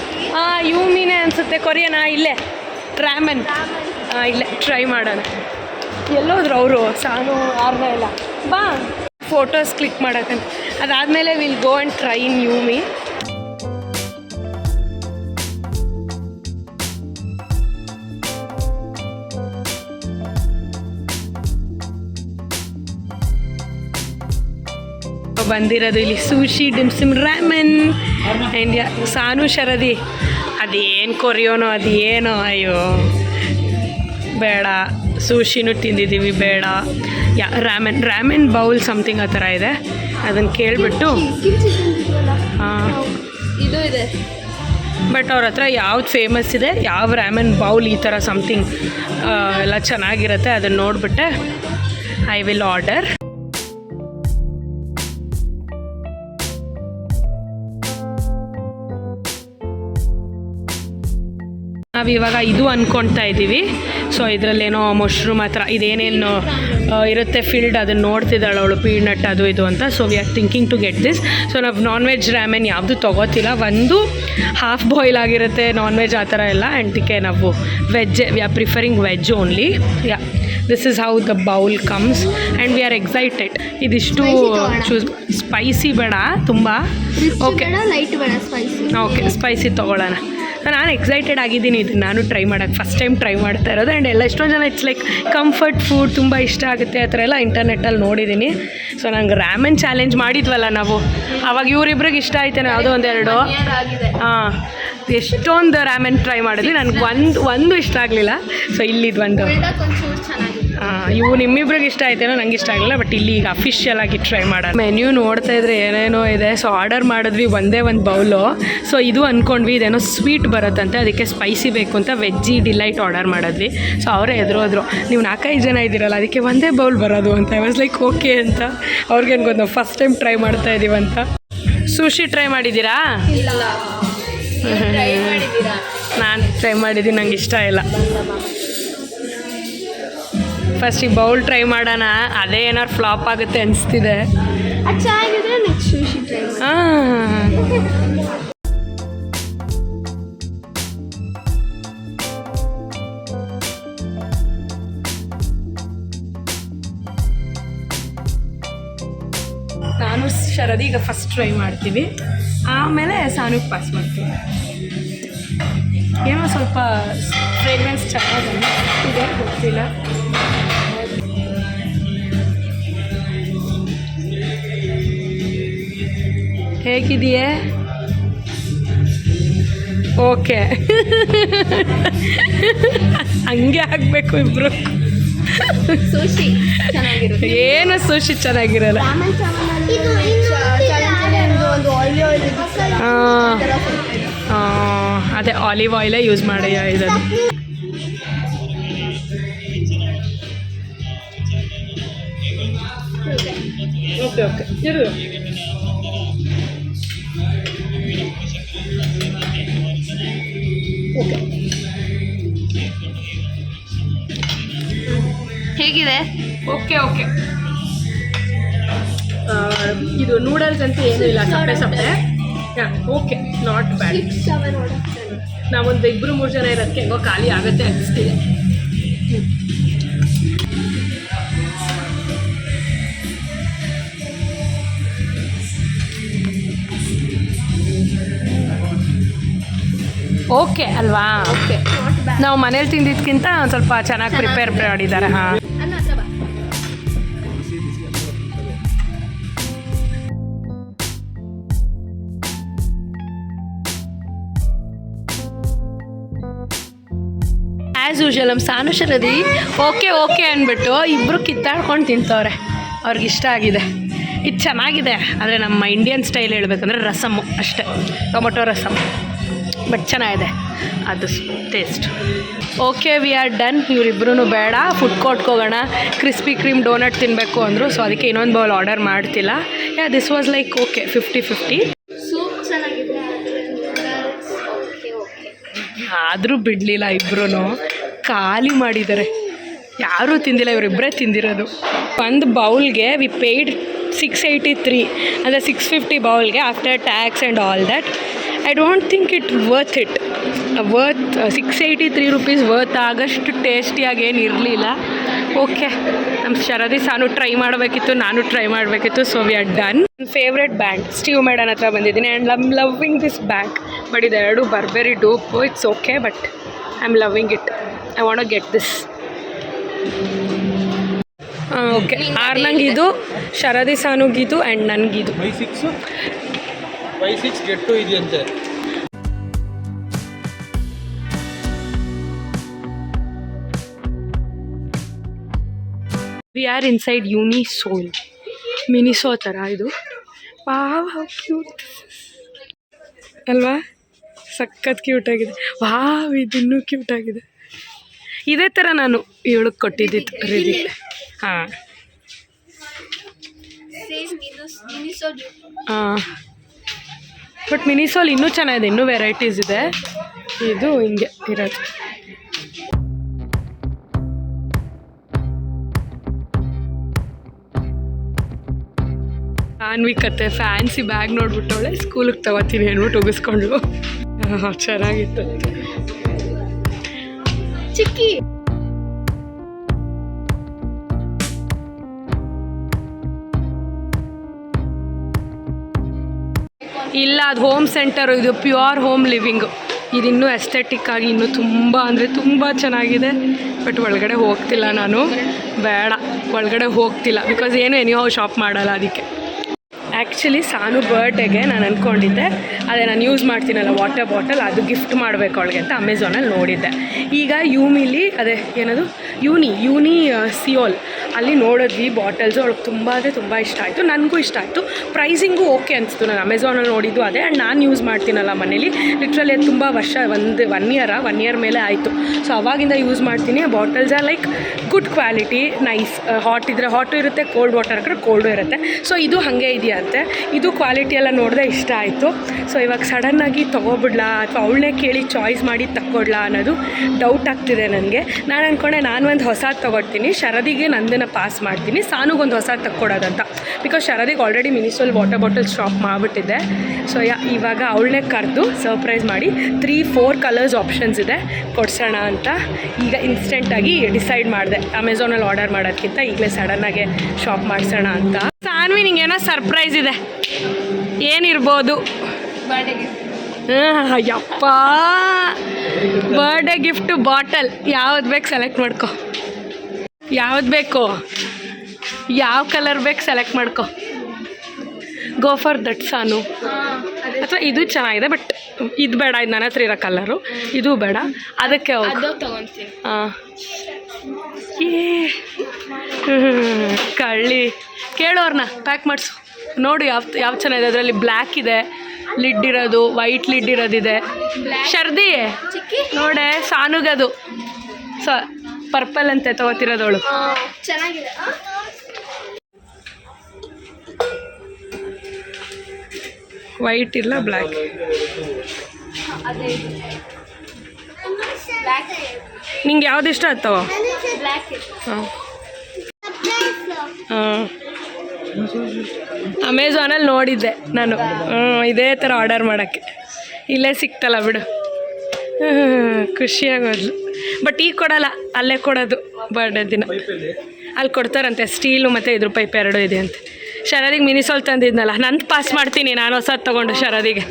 ಯೂಮಿನೇ ಅನಿಸುತ್ತೆ ಕೊರಿಯನ್. ಇಲ್ಲೇ ರಾಮನ್. ಇಲ್ಲೇ ಟ್ರೈ ಮಾಡೋಣ. ಎಲ್ಲೋದ್ರು ಅವರು, ಸಾನು, ಆರ್ನ ಎಲ್ಲ. ಬಾ ಫೋಟೋಸ್ ಕ್ಲಿಕ್ ಮಾಡೋಕ್ಕಂತ. ಅದಾದಮೇಲೆ will go and try in Yumi. ಬಂದಿರೋದು ಇಲ್ಲಿ ಸುಶಿ, ಡಿಮ್ಸಿಮ್, ರಾಮನ್. ಆ್ಯಂಡ್ ಸಾನು, ಶರದಿ ಅದೇನು ಕೊರಿಯೋನೋ ಅದೇನೋ, ಅಯ್ಯೋ ಬೇಡ. ಸುಶಿನೂ ತಿಂದಿದ್ದೀವಿ, ಬೇಡ. ರಾಮನ್ ಬೌಲ್ ಸಮಥಿಂಗ್ ಆ ಥರ ಇದೆ, ಅದನ್ನು ಕೇಳಿಬಿಟ್ಟು ಇದು ಇದೆ. ಬಟ್ ಅವ್ರ ಹತ್ರ ಯಾವ್ದು ಫೇಮಸ್ ಇದೆ, ಯಾವ ರಾಮನ್ ಬೌಲ್ ಈ ಥರ ಸಮಥಿಂಗ್ ಎಲ್ಲ ಚೆನ್ನಾಗಿರುತ್ತೆ, ಅದನ್ನು ನೋಡಿಬಿಟ್ಟೆ ಐ ವಿಲ್ ಆರ್ಡರ್. ನಾವಿವಾಗ ಇದು ಅಂದ್ಕೊಳ್ತಾ ಇದ್ದೀವಿ. ಸೊ ಇದರಲ್ಲೇನೋ ಮಶ್ರೂಮ್ ಹತ್ರ ಇದೇನೇನು ಇರುತ್ತೆ ಫೀಲ್ಡ್, ಅದನ್ನು ನೋಡ್ತಿದ್ದಾಳೆ ಅವಳು, ಪೀನಟ್ ಅದು ಇದು ಅಂತ. So we are thinking to get this. So ನಾವು ನಾನ್ ವೆಜ್ ರಾಮೆನ್ ಯಾವುದು ತೊಗೋತಿಲ್ಲ. ಒಂದು ಹಾಫ್ ಬಾಯ್ಲ್ ಆಗಿರುತ್ತೆ ನಾನ್ ವೆಜ್ ಆ ಥರ ಎಲ್ಲ. ಆ್ಯಂಡ್ ನಾವು veg, we are preferring veg only. This is how the bowl comes and we are excited. ಇದಿಷ್ಟು choose spicy ಬೇಡ ತುಂಬ. ಓಕೆ ಲೈಟ್ ಬೇಡ, ಸ್ಪೈಸಿ. ಓಕೆ ಸ್ಪೈಸಿ ತೊಗೊಳ್ಳೋಣ. ನಾನು ಎಕ್ಸೈಟೆಡ್ ಆಗಿದ್ದೀನಿ ಇದನ್ನು ನಾನು ಟ್ರೈ ಮಾಡೋಕ್ಕೆ. ಫಸ್ಟ್ ಟೈಮ್ ಟ್ರೈ ಮಾಡ್ತಾ ಇರೋದು. ಆ್ಯಂಡ್ ಎಲ್ಲ ಎಷ್ಟೊಂದು ಜನ ಇಟ್ಸ್ ಲೈಕ್ ಕಂಫರ್ಟ್ ಫುಡ್, ತುಂಬ ಇಷ್ಟ ಆಗುತ್ತೆ ಆ ಥರ ಎಲ್ಲ ಇಂಟರ್ನೆಟ್ಟಲ್ಲಿ ನೋಡಿದ್ದೀನಿ. ಸೊ ನಂಗೆ ರಾಮನ್ ಚಾಲೆಂಜ್ ಮಾಡಿದ್ವಲ್ಲ ನಾವು, ಆವಾಗ ಇವರಿಬ್ರಿಗೆ ಇಷ್ಟ ಆಯ್ತೇನೋ ಯಾವುದೋ ಒಂದೆರಡು. ಎಷ್ಟೊಂದು ರಾಮನ್ ಟ್ರೈ ಮಾಡಿದ್ವಿ, ನನಗೆ ಒಂದು ಇಷ್ಟ ಆಗಲಿಲ್ಲ. ಸೊ ಇಲ್ಲಿದ್ದು ಒಂದು ಇವು ನಿಮ್ಮಿಬ್ರಿಗೆ ಇಷ್ಟ ಆಯ್ತೇನೋ, ನಂಗೆ ಇಷ್ಟ ಆಗಲಿಲ್ಲ. ಬಟ್ ಇಲ್ಲಿ ಈಗ ಅಫಿಷಿಯಲ್ ಆಗಿ ಟ್ರೈ ಮಾಡೋಣ. ಮೆನ್ಯೂ ನೋಡ್ತಾ ಇದ್ರೆ ಏನೇನೋ ಇದೆ. ಸೊ ಆರ್ಡರ್ ಮಾಡಿದ್ವಿ ಒಂದೇ ಒಂದು ಬೌಲು. ಸೊ ಇದು ಅಂದ್ಕೊಂಡ್ವಿ ಇದೇನೋ ಸ್ವೀಟ್ ಬರುತ್ತಂತೆ, ಅದಕ್ಕೆ ಸ್ಪೈಸಿ ಬೇಕು ಅಂತ ವೆಜ್ಜಿ ಡಿಲೈಟ್ ಆರ್ಡರ್ ಮಾಡಿದ್ವಿ. ಸೊ ಅವರೇ ಎದುರೋದ್ರು, ನೀವು 4-5 ಜನ ಇದ್ದೀರಲ್ಲ ಅದಕ್ಕೆ ಒಂದೇ ಬೌಲ್ ಬರೋದು ಅಂತ. ಐ ವಾಸ್ ಲೈಕ್ ಓಕೆ ಅಂತ. ಅವ್ರಿಗೇನು ಗೊತ್ತು ನಾವು ಫಸ್ಟ್ ಟೈಮ್ ಟ್ರೈ ಮಾಡ್ತಾ ಇದ್ದೀವಂತ. ಸುಶಿ ಟ್ರೈ ಮಾಡಿದ್ದೀರಾ? ನಾನು ಟ್ರೈ ಮಾಡಿದ್ದೀನಿ, ನಂಗೆ ಇಷ್ಟ ಇಲ್ಲ. ಫಸ್ಟ್ ಈ ಬೌಲ್ ಟ್ರೈ ಮಾಡೋಣ, ಅದೇ ಏನಾರು ಫ್ಲಾಪ್ ಆಗುತ್ತೆ ಅನಿಸ್ತಿದೆ. ಚೆನ್ನಾಗಿದ್ರೆ ನೆಕ್ಸ್ಟ್ ಸುಶಿ ಟ್ರೈ ನಾನು ಶರದಿ ಈಗ ಫಸ್ಟ್ ಟ್ರೈ ಮಾಡ್ತೀವಿ, ಆಮೇಲೆ ಸಾನುಗೆ ಪಾಸ್ ಮಾಡ್ತೀವಿ. ಏನೋ ಸ್ವಲ್ಪ ಫ್ರೇಗ್ರೆನ್ಸ್ ಚೆನ್ನಾಗಿದೆ, ಗೊತ್ತಿಲ್ಲ. ಹೇಗಿದೆಯೇ? ಓಕೆ. ಹಂಗೆ ಆಗಬೇಕು ಇಬ್ಬರು. ಸುಶಿ ಚೆನ್ನಾಗಿರುತ್ತೆ. ಏನು ಸುಶಿ ಚೆನ್ನಾಗಿರಲ್ಲ. ಅದೇ ಆಲಿವ್ ಆಯಿಲೇ ಯೂಸ್ ಮಾಡಿ ಇದನ್ನು. ಓಕೆ ಓಕೆ ಇರು. ಓಕೆ ಹೇಗಿದೆ? Okay okay. ಇದು ನೂಡಲ್ಸ್ ಅಂತ ಏನೂ ಇಲ್ಲ, ಸಪ್ಪೆ ಸಪ್ಪೆ. Okay, not bad. ನಾವೊಂದು 2-3 ಜನ ಇರೋದಕ್ಕೆ ಹೆಂಗೋ ಖಾಲಿ ಆಗುತ್ತೆ ಅನಿಸ್ತಿದೆ. ಓಕೆ ಅಲ್ವಾ? ಓಕೆ, ನಾವು ಮನೇಲಿ ತಿಂದಿದ್ದಕ್ಕಿಂತ ಒಂದು ಸ್ವಲ್ಪ ಚೆನ್ನಾಗಿ ಪ್ರಿಪೇರ್ ಮಾಡಿದ್ದಾರೆ. ಹಾಂ, ಆ್ಯಸ್ ಯೂಶುವಲ್ ನಮ್ಮ ಸಾನು ಶರದಿ ಓಕೆ ಓಕೆ ಅಂದ್ಬಿಟ್ಟು ಇಬ್ಬರು ಕಿತ್ತಾಡ್ಕೊಂಡು ತಿಂತವ್ರೆ. ಅವ್ರಿಗೆ ಇಷ್ಟ ಆಗಿದೆ. ಇದು ಚೆನ್ನಾಗಿದೆ, ಆದರೆ ನಮ್ಮ ಇಂಡಿಯನ್ ಸ್ಟೈಲ್ ಹೇಳ್ಬೇಕಂದ್ರೆ ರಸಮ್ಮು ಅಷ್ಟೇ, ಟೊಮೊಟೊ ರಸಮ್. ಬಟ್ ಚೆನ್ನಾಗಿದೆ ಅದು taste. Okay, V are done. ಇವರಿಬ್ಬರೂ ಬೇಡ, ಫುಡ್ ಕೋರ್ಟ್ಗೆ ಹೋಗೋಣ, ಕ್ರಿಸ್ಪಿ ಕ್ರೀಮ್ ಡೋನಟ್ ತಿನ್ನಬೇಕು ಅಂದರು. ಸೊ ಅದಕ್ಕೆ ಇನ್ನೊಂದು ಬೌಲ್ ಆರ್ಡರ್ ಮಾಡ್ತಿಲ್ಲ. Yeah, this was like okay 50-50. Soup ಚೆನ್ನಾಗಿದೆ. ಆದರೂ ಬಿಡಲಿಲ್ಲ, ಇಬ್ಬರೂ ಖಾಲಿ ಮಾಡಿದ್ದಾರೆ. ಯಾರೂ ತಿಂದಿಲ್ಲ, ಇವರಿಬ್ಬರೇ ತಿಂದಿರೋದು. ಒಂದು ಬೌಲ್ಗೆ ವಿ ಪೇಯ್ಡ್ 683, ಅಂದರೆ 650 ಬೌಲ್ಗೆ after tax and all that. I don't think it worth 683 rupees worth ಆಗಷ್ಟು ಟೇಸ್ಟಿಯಾಗಿ ಏನು ಇರಲಿಲ್ಲ. ಓಕೆ, ನಮ್ಮ ಶರದಿ ಸಾನು ಟ್ರೈ ಮಾಡಬೇಕಿತ್ತು, ನಾನು ಟ್ರೈ ಮಾಡಬೇಕಿತ್ತು. So we are done. ನನ್ನ ಫೇವ್ರೆಟ್ ಬ್ಯಾಂಡ್ ಸ್ಟೀವ್ ಮೇಡನ್ ಹತ್ರ ಬಂದಿದ್ದೀನಿ and I am loving this band. But ಇದೆರಡು Burberry dope. It's okay, but I am loving it. I want to get this. Okay, ಆರ್ನಂಗಿದು, ಶರದಿ ಸಾನುಗಿದು ಆ್ಯಂಡ್ ನನಗಿದು. 5-6 ಗೆಟ್ಟು ಇದೆಯಂತೆ. ವಿ ಆರ್ ಇನ್ಸೈಡ್ ಯೂನಿಸೋಲ್. ಮಿನಿಸೋ ಥರ ಇದು. ವಾವ್, ಹೌ ಕ್ಯೂಟ್ ಅಲ್ವಾ? ಸಖತ್ ಕ್ಯೂಟಾಗಿದೆ. ವಾವ್, ಇದನ್ನೂ ಕ್ಯೂಟಾಗಿದೆ. ಇದೇ ಥರ ನಾನು ಇವಳಿಗೆ ಕೊಟ್ಟಿದ್ದಿತ್ತು ರೀತಿ. ಹಾಂ ಹಾಂ, ಬಟ್ ಮಿನಿಸೋಲ್ ಇನ್ನೂ ಚೆನ್ನಾಗಿದೆ, ಇನ್ನೂ ವೆರೈಟೀಸ್ ಇದೆ. ಇದು ಹಿಂಗೆ ಇರೋದು. ಅನ್ವಿಕತ್ತೆ ಫ್ಯಾನ್ಸಿ ಬ್ಯಾಗ್ ನೋಡ್ಬಿಟ್ಟವಳೆ, ಸ್ಕೂಲಿಗೆ ತಗೋತೀನಿ ಅಂದ್ಬಿಟ್ಟು ಉಗಿಸ್ಕೊಂಡ್ಲು. ಚೆನ್ನಾಗಿತ್ತು. ಚಿಕ್ಕಿ ಇಲ್ಲ, ಅದು ಹೋಮ್ ಸೆಂಟರು, ಇದು ಪ್ಯೂರ್ ಹೋಮ್ ಲಿವಿಂಗು. ಇದು ಇನ್ನೂ ಎಸ್ಥೆಟಿಕ್ ಆಗಿ ಇನ್ನೂ ತುಂಬ ಅಂದರೆ ತುಂಬ ಚೆನ್ನಾಗಿದೆ. ಬಟ್ ಒಳಗಡೆ ಹೋಗ್ತಿಲ್ಲ ನಾನು, ಬೇಡ ಒಳಗಡೆ ಹೋಗ್ತಿಲ್ಲ. ಬಿಕಾಸ್ ಏನು ಎನಿಹೌ ಶಾಪ್ ಮಾಡಲ್ಲ ಅದಕ್ಕೆ. ಆ್ಯಕ್ಚುಲಿ ಸಾನು ಬರ್ಡೇಗೆ ನಾನು ಅಂದ್ಕೊಂಡಿದ್ದೆ, ಅದೇ ನಾನು ಯೂಸ್ ಮಾಡ್ತೀನಲ್ಲ ವಾಟರ್ ಬಾಟಲ್, ಅದು ಗಿಫ್ಟ್ ಮಾಡಬೇಕು ಅವಳಿಗೆ ಅಂತ ಅಮೆಝಾನಲ್ಲಿ ನೋಡಿದ್ದೆ. ಈಗ ಯೂಮಿಲಿ ಅದೇ ಏನದು ಯೂನಿ ಸಿಯೋಲ್ ಅಲ್ಲಿ ನೋಡಿದ್ವಿ ಬಾಟಲ್ಸು. ಅವಳಿಗೆ ತುಂಬ ಅಂದರೆ ತುಂಬ ಇಷ್ಟ ಆಯಿತು, ನನಗೂ ಇಷ್ಟ ಆಯಿತು. ಪ್ರೈಸಿಂಗು ಓಕೆ ಅನಿಸ್ತು. ನಾನು ಅಮೆಝಾನಲ್ಲಿ ನೋಡಿದ್ದು ಅದೇ. ಆ್ಯಂಡ್ ನಾನು ಯೂಸ್ ಮಾಡ್ತೀನಲ್ಲ ಮನೇಲಿ, ಲಿಟ್ರಲಿ ಅದು ತುಂಬ ವರ್ಷ, ಒನ್ ಇಯರ್ ಮೇಲೆ ಆಯಿತು. ಸೊ ಅವಾಗಿಂದ ಯೂಸ್ ಮಾಡ್ತೀನಿ. Bottles are like good quality, nice. Hot ಇದ್ದರೆ ಹಾಟು ಇರುತ್ತೆ, ಕೋಲ್ಡ್ ವಾಟರ್ ಹಾಕಿದ್ರೆ ಕೋಲ್ಡು ಇರುತ್ತೆ. ಸೊ ಇದು ಹಾಗೆ ಇದೆಯಂತೆ. ಇದು ಕ್ವಾಲಿಟಿ ಎಲ್ಲ ನೋಡಿದ್ರೆ ಇಷ್ಟ ಆಯಿತು. ಸೊ ಇವಾಗ ಸಡನ್ನಾಗಿ ತೊಗೊಬಿಡ್ಲಾ ಅಥವಾ ಅವಳನ್ನೇ ಕೇಳಿ ಚಾಯ್ಸ್ ಮಾಡಿ ತಕ್ಕೊಡ್ಲಾ ಅನ್ನೋದು ಡೌಟ್ ಆಗ್ತಿದೆ ನನಗೆ. ನಾನು ಅಂದ್ಕೊಂಡೆ ನಾನು ಒಂದು ಹೊಸದು ತೊಗೊಳ್ತೀನಿ, ಶರದಿಗೆ ನಂದನ್ನು ಪಾಸ್ ಮಾಡ್ತೀನಿ, ಸಾನುಗೊಂದು ಹೊಸದು ತಕ್ಕೊಡೋದಂತ. ಬಿಕಾಸ್ ಶರದಿಗೆ already Miniso water bottle shop ಮಾಡಿಬಿಟ್ಟಿದ್ದೆ. ಸೊ ಇವಾಗ ಅವಳನ್ನೇ ಕರೆದು ಸರ್ಪ್ರೈಸ್ ಮಾಡಿ 3-4 ಕಲರ್ಸ್ ಆಪ್ಷನ್ಸ್ ಇದೆ, ಕೊಡ್ಸೋಣ ಅಂತ ಈಗ ಇನ್ಸ್ಟೆಂಟಾಗಿ ಡಿಸೈಡ್ ಮಾಡಿದೆ. ಅಮೆಝಾನಲ್ಲಿ ಆರ್ಡರ್ ಮಾಡೋದಕ್ಕಿಂತ ಈಗಲೇ ಸಡನ್ನಾಗೆ ಶಾಪ್ ಮಾಡಿಸೋಣ ಅಂತ. ಸಾನ್ವಿ ನಿಂಗೇನೋ ಸರ್ಪ್ರೈಸ್ ಇದೆ, ಏನಿರ್ಬೋದು? ಬರ್ಡೇಗೆ ಯಪ್ಪ, ಬರ್ಡೇ ಗಿಫ್ಟು ಬಾಟಲ್. ಯಾವ್ದು ಬೇಕು ಸೆಲೆಕ್ಟ್ ಮಾಡ್ಕೊ. ಯಾವ್ದು ಬೇಕು, ಯಾವ ಕಲರ್ ಬೇಕು ಸೆಲೆಕ್ಟ್ ಮಾಡ್ಕೊ. ಗೋ ಫಾರ್ ದಟ್ ಸಾನು. ಅಥವಾ ಇದು ಚೆನ್ನಾಗಿದೆ, ಬಟ್ ಇದು ಬೇಡ, ಇದು ನನ್ನ ಹತ್ರ ಇರೋ ಕಲರು. ಇದು ಬೇಡ, ಅದಕ್ಕೆ ಅದು ತಗೊತೀನಿ. ಹಾಂ, ಕಳ್ಳಿ ಕೇಳೋರ್ನ ಪ್ಯಾಕ್ ಮಾಡಿಸು. ನೋಡು ಯಾವ ಚೆನ್ನಾಗಿದೆ. ಅದರಲ್ಲಿ ಬ್ಲ್ಯಾಕ್ ಇದೆ, ಲಿಡ್ ಇರೋದು, ವೈಟ್ ಲಿಡ್ ಇರೋದಿದೆ. ಶರ್ದಿ ನೋಡೆ, ಸಾನುಗದು ಪರ್ಪಲ್ ಅಂತೆ ತಗೋತಿರೋದವಳು. ಚೆನ್ನಾಗಿದೆ. ವೈಟ್ ಇಲ್ಲ, ಬ್ಲ್ಯಾಕ್. ನಿಂಗೆ ಯಾವ್ದು ಇಷ್ಟ ಆಗ್ತಾವ? ಹಾಂ ಹಾಂ, ಅಮೆಝಾನಲ್ಲಿ ನೋಡಿದ್ದೆ ನಾನು. ಇದೇ ಥರ ಆರ್ಡರ್ ಮಾಡೋಕ್ಕೆ ಇಲ್ಲೇ ಸಿಕ್ತಲ್ಲ ಬಿಡು. ಖುಷಿಯಾಗೋದ್ಲು. ಬಟ್ ಈಗ ಕೊಡಲ್ಲ, ಅಲ್ಲೇ ಕೊಡೋದು ಬರ್ಡೇ ದಿನ. ಅಲ್ಲಿ ಕೊಡ್ತಾರಂತೆ, ಸ್ಟೀಲು ಮತ್ತು ಇದ್ರ ಪೈಪ್ ಎರಡೂ ಇದೆ ಅಂತೆ. ಶರದಿಗೆ ಮಿನಿಸೋಲ್ ತಂದಿದ್ನಲ್ಲ, ನಂದು ಪಾಸ್ ಮಾಡ್ತೀನಿ ನಾನು, ಹೊಸದು ತೊಗೊಂಡು ಶರದಿಗೆ.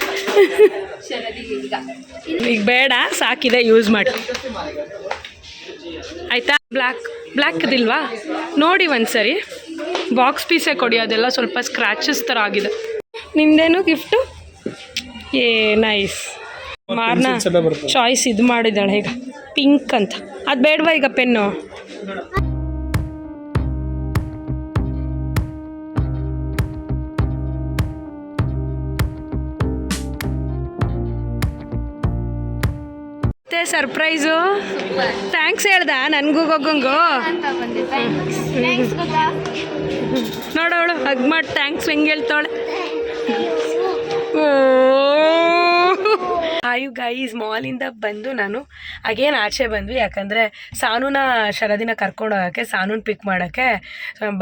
ಈಗ ಬೇಡ, ಸಾಕಿದೆ, ಯೂಸ್ ಮಾಡಿ ಆಯಿತಾ. ಬ್ಲ್ಯಾಕ್ದಿಲ್ವಾ ನೋಡಿ ಒಂದ್ಸರಿ. ಬಾಕ್ಸ್ ಪೀಸೇ ಕೊಡಿ, ಅದೆಲ್ಲ ಸ್ವಲ್ಪ ಸ್ಕ್ರ್ಯಾಚಸ್ ಥರ ಆಗಿದೆ. ನಿಂದೇನು ಗಿಫ್ಟು? ಏ ನೈಸ್. ಮಾರ್ನ ಚಾಯ್ಸ್ ಇದು ಮಾಡಿದ್ದಾಳೆ ಈಗ, ಪಿಂಕ್ ಅಂತ. ಅದು ಬೇಡವಾ ಈಗ ಪೆನ್ನು? ಮತ್ತೆ ಸರ್ಪ್ರೈಸು. ಥ್ಯಾಂಕ್ಸ್ ಹೇಳ್ದ ನನಗೂ ಗೊಗ್ಗಂಗು. ನೋಡವಳು ಹಗ್ ಮಾಡಿ ಥ್ಯಾಂಕ್ಸ್ ಹೆಂಗೆ ಹೇಳ್ತಾವಳೆ. ಹಾಯು ಗೈಸ್, ಮಾಲಿಂದ ಬಂದು ನಾನು ಅಗೇನ್ ಆಚೆ ಬಂದ್ವಿ. ಯಾಕಂದರೆ ಸಾನುನ ಶರದಿನ ಕರ್ಕೊಂಡು ಹೋಗೋಕ್ಕೆ, ಸಾನುನ ಪಿಕ್ ಮಾಡೋಕ್ಕೆ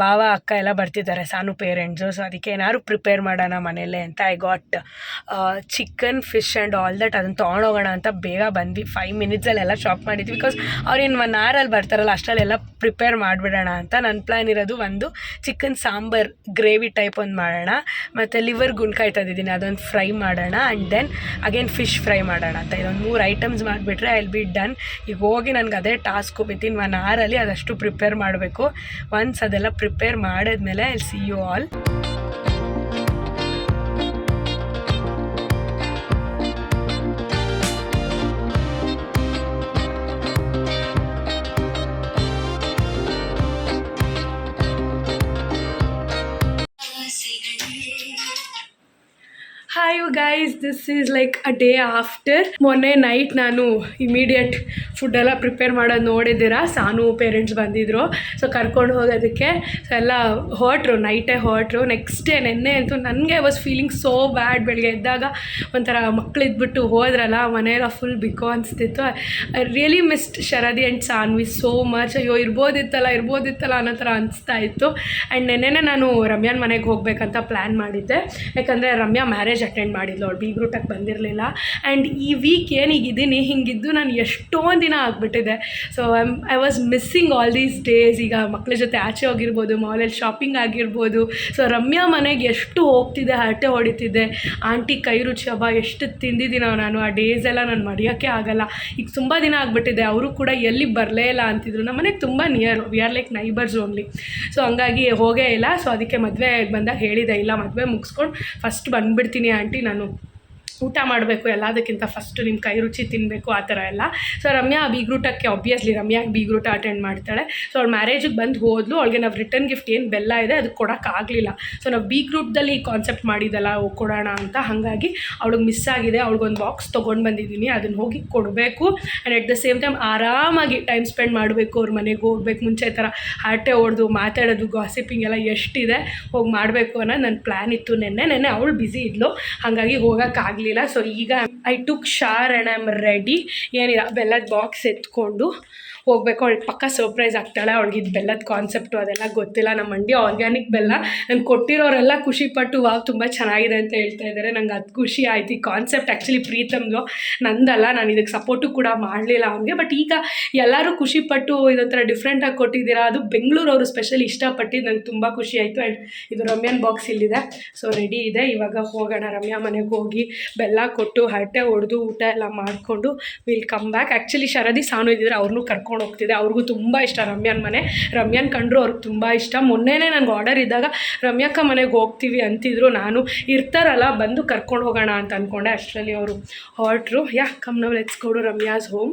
ಭಾವ ಅಕ್ಕ ಎಲ್ಲ ಬರ್ತಿದ್ದಾರೆ, ಸಾನು ಪೇರೆಂಟ್ಸು. ಸೊ ಅದಕ್ಕೆ ಏನಾದ್ರು ಪ್ರಿಪೇರ್ ಮಾಡೋಣ ಮನೇಲೆ ಅಂತ I got chicken, fish and all that. ಅದನ್ನು ತೊಗೊಂಡೋಗೋಣ ಅಂತ ಬೇಗ ಬಂದ್ವಿ. 5 ಮಿನಿಟ್ಸಲ್ಲೆಲ್ಲ ಶಾಪ್ ಮಾಡಿದ್ವಿ. ಬಿಕಾಸ್ ಅವ್ರೇನು 1 ಅವರಲ್ಲಿ ಬರ್ತಾರಲ್ಲ, ಅಷ್ಟರಲ್ಲೆಲ್ಲ ಪ್ರಿಪೇರ್ ಮಾಡಿಬಿಡೋಣ ಅಂತ. ನನ್ನ ಪ್ಲ್ಯಾನ್ ಇರೋದು ಒಂದು ಚಿಕನ್ ಸಾಂಬಾರ್ ಗ್ರೇವಿ ಟೈಪ್ ಒಂದು ಮಾಡೋಣ, ಮತ್ತು ಲಿವರ್ ಗುಣ್ಕಾಯಿ ತಂದಿದ್ದೀನಿ, ಅದೊಂದು ಫ್ರೈ ಮಾಡೋಣ. And then again fish fry ಮಾಡೋಣ ಅಂತ. ಇದೊಂದು 3 ಐಟಮ್ಸ್ ಮಾಡಿಬಿಟ್ರೆ ಐ ವಿಲ್ ಬಿ ಡನ್. ಈಗ ಹೋಗಿ ನನಗೆ ಅದೇ ಟಾಸ್ಕು. ವಿತಿನ್ 1 ಅವರಲ್ಲಿ ಅದಷ್ಟು ಪ್ರಿಪೇರ್ ಮಾಡಬೇಕು. ಒನ್ಸ್ ಅದೆಲ್ಲ ಪ್ರಿಪೇರ್ ಮಾಡಿದ್ಮೇಲೆ I will see you all. Hi you guys, this is like a day after. ಮೊನ್ನೆ ನೈಟ್ ನಾನು ಇಮಿಡಿಯೇಟ್ ಫುಡ್ಡೆಲ್ಲ ಪ್ರಿಪೇರ್ ಮಾಡೋದು ನೋಡಿದ್ದೀರಾ. ಸಾನು ಪೇರೆಂಟ್ಸ್ ಬಂದಿದ್ದರು, ಸೊ ಕರ್ಕೊಂಡು ಹೋಗೋದಕ್ಕೆ. ಸೊ ಎಲ್ಲ ಹೊರಟ್ರು, ನೈಟೇ ಹೊರಟ್ರು. ನೆಕ್ಸ್ಟ್ ಡೇ ನೆನ್ನೆ ಅಂತೂ ನನಗೆ ವಾಸ್ ಫೀಲಿಂಗ್ ಸೋ ಬ್ಯಾಡ್. ಬೆಳಗ್ಗೆ ಎದ್ದಾಗ ಒಂಥರ ಮಕ್ಕಳಿದ್ಬಿಟ್ಟು ಹೋದ್ರಲ್ಲ, ಮನೆಯೆಲ್ಲ ಫುಲ್ ಬಿಕೋ ಅನಿಸ್ತಿತ್ತು. I really missed Sharadi and Sanvi so much. ಅಯ್ಯೋ ಇರ್ಬೋದಿತ್ತಲ್ಲ ಅನ್ನೋ ಥರ ಅನಿಸ್ತಾ ಇತ್ತು. ಆ್ಯಂಡ್ ನೆನ್ನೆ ನಾನು ರಮ್ಯಾನ ಮನೆಗೆ ಹೋಗಬೇಕಂತ ಪ್ಲ್ಯಾನ್ ಮಾಡಿದ್ದೆ. ಯಾಕಂದರೆ ರಮ್ಯಾ ಮ್ಯಾರೇಜ್ ಅಟೆಂಡ್ ಮಾಡಿದ್ಲು, ಅವಳು ಬೀಗ್ರೂಟಕ್ಕೆ ಬಂದಿರಲಿಲ್ಲ. ಆ್ಯಂಡ್ ಈ ವೀಕ್ ಏನಿಗಿದ್ದೀನಿ, ಹಿಂಗಿದ್ದು ನಾನು ಎಷ್ಟೊಂದು ದಿನ ಆಗಿಬಿಟ್ಟಿದೆ. So I was missing all these days. ಈಗ ಮಕ್ಕಳ ಜೊತೆ ಆಚೆ ಹೋಗಿರ್ಬೋದು, ಮಾಲಲ್ಲಿ ಶಾಪಿಂಗ್ ಆಗಿರ್ಬೋದು. ಸೊ ರಮ್ಯಾ ಮನೆಗೆ ಎಷ್ಟು ಹೋಗ್ತಿದ್ದೆ, ಹರಟೆ ಹೊಡಿತಿದ್ದೆ, ಆಂಟಿ ಕೈ ರುಚಿ ಹಬ್ಬ ಎಷ್ಟು ತಿಂದಿದ್ದೀನೋ ನಾನು. ಆ ಡೇಸ್ ಎಲ್ಲ ನಾನು ಮರೆಯೋಕ್ಕೆ ಆಗಲ್ಲ. ಈಗ ತುಂಬ ದಿನ ಆಗಿಬಿಟ್ಟಿದೆ. ಅವರು ಕೂಡ ಎಲ್ಲಿ ಬರಲೇ ಇಲ್ಲ ಅಂತಿದ್ರು. ನಮ್ಮ ಮನೆಗೆ ತುಂಬ near, we are like neighbours only. So ಹಂಗಾಗಿ ಹೋಗೇ ಇಲ್ಲ. ಸೊ ಅದಕ್ಕೆ ಮದುವೆ ಬಂದಾಗ ಹೇಳಿದೆ, ಇಲ್ಲ ಮದುವೆ ಮುಗಿಸ್ಕೊಂಡು ಫಸ್ಟ್ ಬಂದುಬಿಡ್ತೀನಿ ಆಂಟಿ, ನಾನು ಊಟ ಮಾಡಬೇಕು ಎಲ್ಲದಕ್ಕಿಂತ ಫಸ್ಟು ನಿಮ್ಮ ಕೈ ರುಚಿ ತಿನ್ನಬೇಕು, ಆ ಥರ ಎಲ್ಲ. ಸೊ ರಮ್ಯಾ ಬೀಗ್ರೂಟಕ್ಕೆ ಆಬ್ವಿಯಸ್ಲಿ ರಮ್ಯಾಗೆ ಬೀಗ್ರೂಟ ಅಟೆಂಡ್ ಮಾಡ್ತಾಳೆ. ಸೊ ಅವ್ಳು ಮ್ಯಾರೇಜಿಗೆ ಬಂದು ಹೋದ್ಲು. ಅವಳಿಗೆ ನಾವು ರಿಟರ್ನ್ ಗಿಫ್ಟ್ ಏನು ಬೆಲ್ಲ ಇದೆ ಅದು ಕೊಡೋಕ್ಕಾಗಲಿಲ್ಲ. ಸೊ ನಾವು ಬೀಗ್ರೂಟದಲ್ಲಿ ಕಾನ್ಸೆಪ್ಟ್ ಮಾಡಿದ್ದಲ್ಲ ಕೊಡೋಣ ಅಂತ, ಹಾಗಾಗಿ ಅವಳಿಗೆ ಮಿಸ್ ಆಗಿದೆ. ಅವಳಿಗೊಂದು ಬಾಕ್ಸ್ ತೊಗೊಂಡು ಬಂದಿದ್ದೀನಿ, ಅದನ್ನು ಹೋಗಿ ಕೊಡಬೇಕು. And at the same time ಆರಾಮಾಗಿ ಟೈಮ್ ಸ್ಪೆಂಡ್ ಮಾಡಬೇಕು, ಅವ್ರ ಮನೆಗೆ ಹೋಗ್ಬೇಕು. ಮುಂಚೆ ಥರ ಹರಟೆ ಹೊಡೆದು ಮಾತಾಡೋದು, ಗಾಸಿಪಿಂಗ್ ಎಲ್ಲ ಎಷ್ಟಿದೆ, ಹೋಗಿ ಮಾಡಬೇಕು ಅನ್ನೋದು ನನ್ನ ಪ್ಲ್ಯಾನ್ ಇತ್ತು. ನೆನ್ನೆ ಅವಳು ಬ್ಯುಸಿ ಇದ್ಲು, ಹಾಗಾಗಿ ಹೋಗೋಕ್ಕಾಗಲಿಲ್ಲ. ಸೊ ಈಗ I took Shar and I am ready. ಏನಿಲ್ಲ, ಬೆಲ್ಲದ ಬಾಕ್ಸ್ ಎತ್ಕೊಂಡು ಹೋಗ್ಬೇಕು. ಅವಳು ಪಕ್ಕ ಸರ್ಪ್ರೈಸ್ ಆಗ್ತಾಳೆ. ಅವ್ಳಿಗೆ ಇದು ಬೆಲ್ಲದ ಕಾನ್ಸೆಪ್ಟು ಅದೆಲ್ಲ ಗೊತ್ತಿಲ್ಲ. ನಮ್ಮ ಮಂಡ್ಯ ಆರ್ಗ್ಯಾನಿಕ್ ಬೆಲ್ಲ ನಾನು ಕೊಟ್ಟಿರೋರೆಲ್ಲ ಖುಷಿಪಟ್ಟು ವಾವ್ ತುಂಬ ಚೆನ್ನಾಗಿದೆ ಅಂತ ಹೇಳ್ತಾ ಇದ್ದಾರೆ. ನಂಗೆ ಅದು ಖುಷಿ ಆಯ್ತು. ಈ ಕಾನ್ಸೆಪ್ಟ್ ಆ್ಯಕ್ಚುಲಿ ಪ್ರೀತಮ್ದು, ನಂದಲ್ಲ. ನಾನು ಇದಕ್ಕೆ ಸಪೋರ್ಟು ಕೂಡ ಮಾಡಲಿಲ್ಲ ಅವ್ನಿಗೆ. ಬಟ್ ಈಗ ಎಲ್ಲರೂ ಖುಷಿಪಟ್ಟು ಇದೊಂಥರ ಡಿಫ್ರೆಂಟಾಗಿ ಕೊಟ್ಟಿದ್ದೀರಾ, ಅದು ಬೆಂಗಳೂರವರು ಸ್ಪೆಷಲಿ ಇಷ್ಟಪಟ್ಟಿದ್ದು. ನಂಗೆ ತುಂಬ ಖುಷಿ ಆಯಿತು. ಆ್ಯಂಡ್ ಇದು ರಮ್ಯಾನ್ ಬಾಕ್ಸ್ ಇಲ್ಲಿದೆ. ಸೊ ರೆಡಿ ಇದೆ. ಇವಾಗ ಹೋಗೋಣ ರಮ್ಯಾ ಮನೆಗೆ ಹೋಗಿ ಬೆಲ್ಲ ಕೊಟ್ಟು ಹರಟೆ ಹೊಡೆದು ಊಟ ಎಲ್ಲ ಮಾಡಿಕೊಂಡು will come back. Actually Sharadi ಸಾನು ಇದ್ದಿದ್ರೆ ಅವ್ರನ್ನೂ ಕರ್ಕೊಂಡು ಹೋಗ್ತಿದ್ದೆ. ಅವ್ರಿಗೂ ತುಂಬ ಇಷ್ಟ ರಮ್ಯಾನ್ ಮನೆ. ರಮ್ಯಾನ್ ಕಂಡ್ರು ಅವ್ರಿಗೆ ತುಂಬ ಇಷ್ಟ. ಮೊನ್ನೆನೇ ನನಗೆ ಆರ್ಡರ್ ಇದ್ದಾಗ ರಮ್ಯಾಕ್ಕ ಮನೆಗೆ ಹೋಗ್ತೀವಿ ಅಂತಿದ್ರು. ನಾನು ಇರ್ತಾರಲ್ಲ ಬಂದು ಕರ್ಕೊಂಡು ಹೋಗೋಣ ಅಂತ ಅಂದ್ಕೊಂಡೆ. ಅಷ್ಟರಲ್ಲಿ ಅವರು ಹೊರಟ್ರು. Come now let's go to Ramya's home.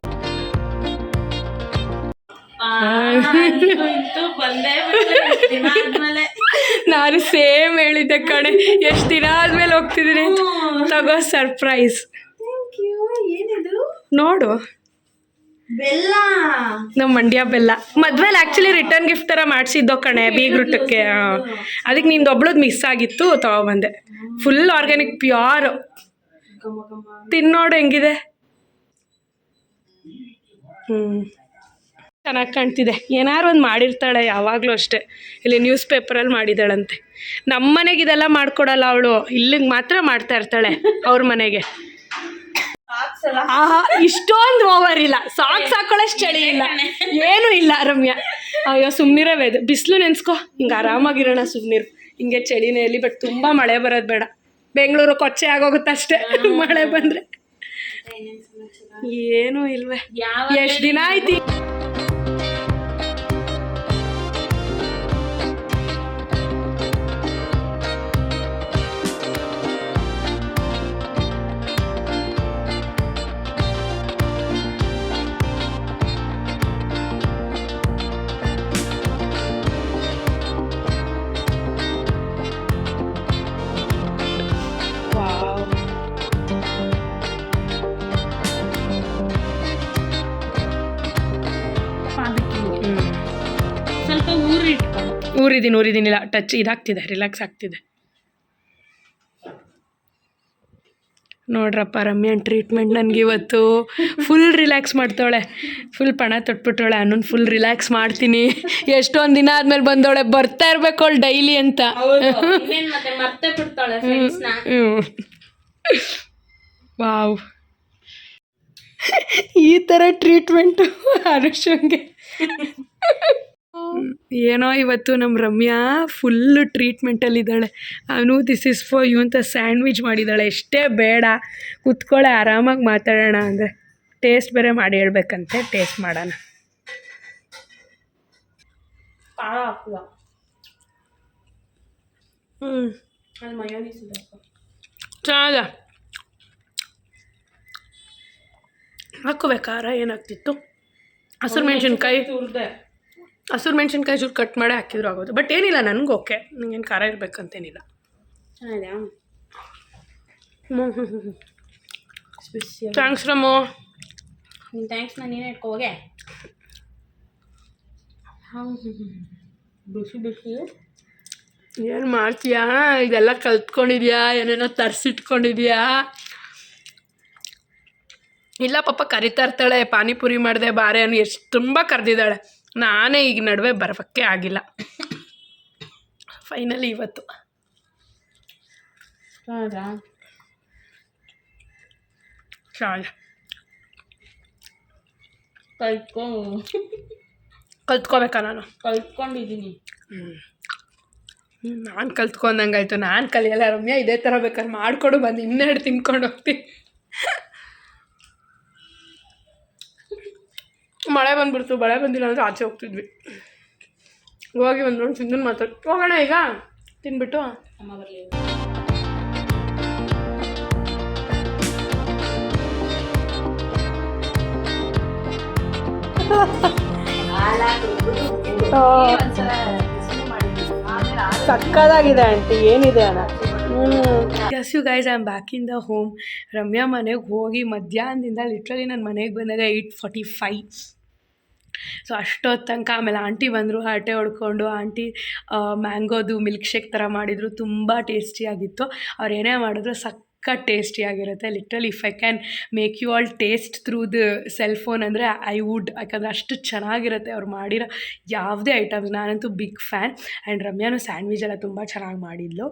ನಾನು ಸೇಮ್ ಹೇಳಿದ್ದೆ ಕಣೆ, ಎಷ್ಟು ದಿನ ಆದ್ಮೇಲೆ ಹೋಗ್ತಿದ್ದೀನಿ. ತಗೋ ಸರ್ಪ್ರೈಸ್. ನೋಡು ಬೆಲ್ಲ, ನಮ್ಮ ಮಂಡ್ಯ ಬೆಲ್ಲ. ಮದ್ವೆಲಿ ಆ್ಯಕ್ಚುಲಿ ರಿಟರ್ನ್ ಗಿಫ್ಟ್ ಥರ ಮಾಡಿಸಿದ್ದೋ ಕಣೆ ಬೀಗ್ರೂಟಕ್ಕೆ. ಅದಕ್ಕೆ ನಿಂದು ಒಬ್ಳದ್ದು ಮಿಸ್ ಆಗಿತ್ತು, ತಗೊಬಂದೆ. Full organic pure. ತಿನ್ನೋಡು ಹೆಂಗಿದೆ. ಚೆನ್ನಾಗಿ ಕಾಣ್ತಿದೆ. ಏನಾರು ಒಂದು ಮಾಡಿರ್ತಾಳೆ ಯಾವಾಗಲೂ ಅಷ್ಟೇ. ಇಲ್ಲಿ ನ್ಯೂಸ್ ಪೇಪರಲ್ಲಿ ಮಾಡಿದ್ದಾಳಂತೆ. ನಮ್ಮ ಮನೆಗೆ ಇದೆಲ್ಲ ಮಾಡ್ಕೊಡಲ್ಲ ಅವಳು, ಇಲ್ಲಿಗೆ ಮಾತ್ರ ಮಾಡ್ತಾ ಇರ್ತಾಳೆ ಅವ್ರ ಮನೆಗೆ. ಆಹಾ, ಇಷ್ಟೊಂದು ಓವರ್ ಇಲ್ಲ. ಸಾಕ್ಸ್ ಹಾಕೊಳ್ಳೋಷ್ಟು ಚಳಿ ಇಲ್ಲ, ಏನೂ ಇಲ್ಲ ರಮ್ಯಾ. ಅಯ್ಯೋ ಸುಮ್ಮನಿರವೇ. ಇದು ಬಿಸಿಲು ನೆನೆಸ್ಕೊ, ಹಿಂಗೆ ಆರಾಮಾಗಿರೋಣ. ಸುಮ್ಮನಿರು, ಹಿಂಗೆ ಚಳಿನೇ ಇಲ್ಲಿ. ಬಟ್ ತುಂಬ ಮಳೆ ಬರೋದು ಬೇಡ. ಬೆಂಗಳೂರು ಕೊಚ್ಚೆ ಆಗೋಗುತ್ತೆ ಅಷ್ಟೇ ಮಳೆ ಬಂದರೆ. ಏನೂ ಇಲ್ವೇ. ಎಷ್ಟು ದಿನ ಆಯ್ತು. ಸ್ವಲ್ಪ ಊರಿದ್ದೀನಿಲ್ಲ. ಟಚ್ ಇದಾಗ್ತಿದೆ, ರಿಲ್ಯಾಕ್ಸ್ ಆಗ್ತಿದೆ. ನೋಡ್ರಪ್ಪ ರಮ್ಯಾನ್ ಟ್ರೀಟ್ಮೆಂಟ್ ನನಗೆ ಇವತ್ತು ಫುಲ್ ರಿಲ್ಯಾಕ್ಸ್ ಮಾಡ್ತಾಳೆ. ಫುಲ್ ಪಣ ತೊಟ್ಬಿಟ್ಟವಳೆ. ಅನ್ನೊಂದು ಫುಲ್ ರಿಲ್ಯಾಕ್ಸ್ ಮಾಡ್ತೀನಿ. ಎಷ್ಟೊಂದು ದಿನ ಆದಮೇಲೆ ಬಂದವಳೆ, ಬರ್ತಾ ಇರಬೇಕು ಅವಳು ಡೈಲಿ ಅಂತ. ವಾವ್, ಈ ಥರ ಟ್ರೀಟ್ಮೆಂಟು ಅನುಷಂಗೆ. ಏನೋ ಇವತ್ತು ನಮ್ಮ ರಮ್ಯಾ ಫುಲ್ಲು ಟ್ರೀಟ್ಮೆಂಟಲ್ಲಿದ್ದಾಳೆ. ಅವನು ದಿಸ್ ಇಸ್ ಫಾರ್ ಯು ಅಂತ ಸ್ಯಾಂಡ್ವಿಚ್ ಮಾಡಿದ್ದಾಳೆ. ಎಷ್ಟೇ ಬೇಡ, ಕೂತ್ಕೊಳ್ಳೆ ಆರಾಮಾಗಿ ಮಾತಾಡೋಣ ಅಂದರೆ. ಟೇಸ್ಟ್ ಬೇರೆ ಮಾಡಿ ಹೇಳ್ಬೇಕಂತೆ. ಟೇಸ್ಟ್ ಮಾಡೋಣ. ಚೆನ್ನಾಗ ಹಾಕೋಬೇಕಾ? ಏನಾಗ್ತಿತ್ತು? ಹಸಿರು ಮೆಣಸಿನ್ಕಾಯಿ ಚೂರು ಕಟ್ ಮಾಡಿ ಹಾಕಿದ್ರು ಆಗೋದು. ಬಟ್ ಏನಿಲ್ಲ, ನನಗೆ ಓಕೆ. ನಿಂಗೇನು ಖಾರ ಇರಬೇಕಂತೇನಿಲ್ಲ. ಥ್ಯಾಂಕ್ಸ್ ರಮೋ. ಥ್ಯಾಂಕ್ಸ್. ನೀನೇ ಇಟ್ಕೋಗೆ. ಬಿಸಿ ಏನು ಮಾಡ್ತೀಯಾ? ಇದೆಲ್ಲ ಕಲ್ತ್ಕೊಂಡಿದ್ಯಾ? ಏನೇನೋ ತರಿಸಿಟ್ಕೊಂಡಿದ್ಯಾ? ಇಲ್ಲ ಪಾಪ ಕರಿತಾ ಇರ್ತಾಳೆ. ಪಾನಿಪುರಿ ಮಾಡಿದೆ ಬಾರೆ ಅನ್ನು ಎಷ್ಟು ತುಂಬ ಕರೆದಿದ್ದಾಳೆ. ನಾನೇ ಈಗ ನಡುವೆ ಬರೋಕ್ಕೆ ಆಗಿಲ್ಲ. ಫೈನಲಿ ಇವತ್ತು ಕಲ್ತ್ಕೋಬೇಕಾ? ನಾನು ಕಲ್ತ್ಕೊಂಡಿದ್ದೀನಿ. ನಾನು ಕಲ್ತ್ಕೊಂಡಂಗಾಯ್ತು. ನಾನು ಕಲಿಯಲ್ಲ ರಮ್ಯಾ. ಇದೇ ಥರ ಬೇಕಾದ್ರೆ ಮಾಡಿಕೊಡು, ಬಂದು ಇನ್ನೆರಡು ತಿನ್ಕೊಂಡು ಹೋಗ್ತೀನಿ. ಮಳೆ ಬಂದುಬಿಡ್ತು. ಮಳೆ ಬಂದಿಲ್ಲ ಅಂದರೆ ಆಚೆ ಹೋಗ್ತಿದ್ವಿ. ಹೋಗಿ ಒಂದು ರೌಂಡ್ ಸಿಂಧನ್ ಮಾತಾಡಿ ಹೋಗೋಣ ಈಗ ತಿನ್ಬಿಟ್ಟು. ಅಮ್ಮ ಬರಲಿ. ಸಕ್ಕದಾಗಿದೆ ಆಂಟಿ. ಏನಿದೆ ಅಣ್ಣ? Yes you guys, I am back in the home. Ramya ಮನೆಗೆ ಹೋಗಿ ಮಧ್ಯಾಹ್ನದಿಂದ ಲಿಟ್ರಲಿ ನನ್ನ ಮನೆಗೆ ಬಂದಾಗ 8:45. ಸೊ ಅಷ್ಟೊತ್ತು ತನಕ. ಆಮೇಲೆ ಆಂಟಿ ಬಂದರು, ಹರಟೆ ಹೊಡ್ಕೊಂಡು. ಆಂಟಿ ಮ್ಯಾಂಗೋದು ಮಿಲ್ಕ್ ಶೇಕ್ ಥರ ಮಾಡಿದರು. ತುಂಬ ಟೇಸ್ಟಿಯಾಗಿತ್ತು. ಅವ್ರು ಏನೇ ಮಾಡಿದ್ರು ಟೇಸ್ಟಿಯಾಗಿರುತ್ತೆ. Literally if I can make you all taste through the cell phone ಅಂದರೆ ಐ ವುಡ್. ಯಾಕಂದರೆ ಅಷ್ಟು ಚೆನ್ನಾಗಿರುತ್ತೆ ಅವ್ರು ಮಾಡಿರೋ ಯಾವುದೇ ಐಟಮ್ಸ್. ನಾನಂತೂ ಬಿಗ್ ಫ್ಯಾನ್. ಆ್ಯಂಡ್ ರಮ್ಯಾನು ಸ್ಯಾಂಡ್ವಿಚ್ ಎಲ್ಲ ತುಂಬ ಚೆನ್ನಾಗಿ ಮಾಡಿದ್ಲು.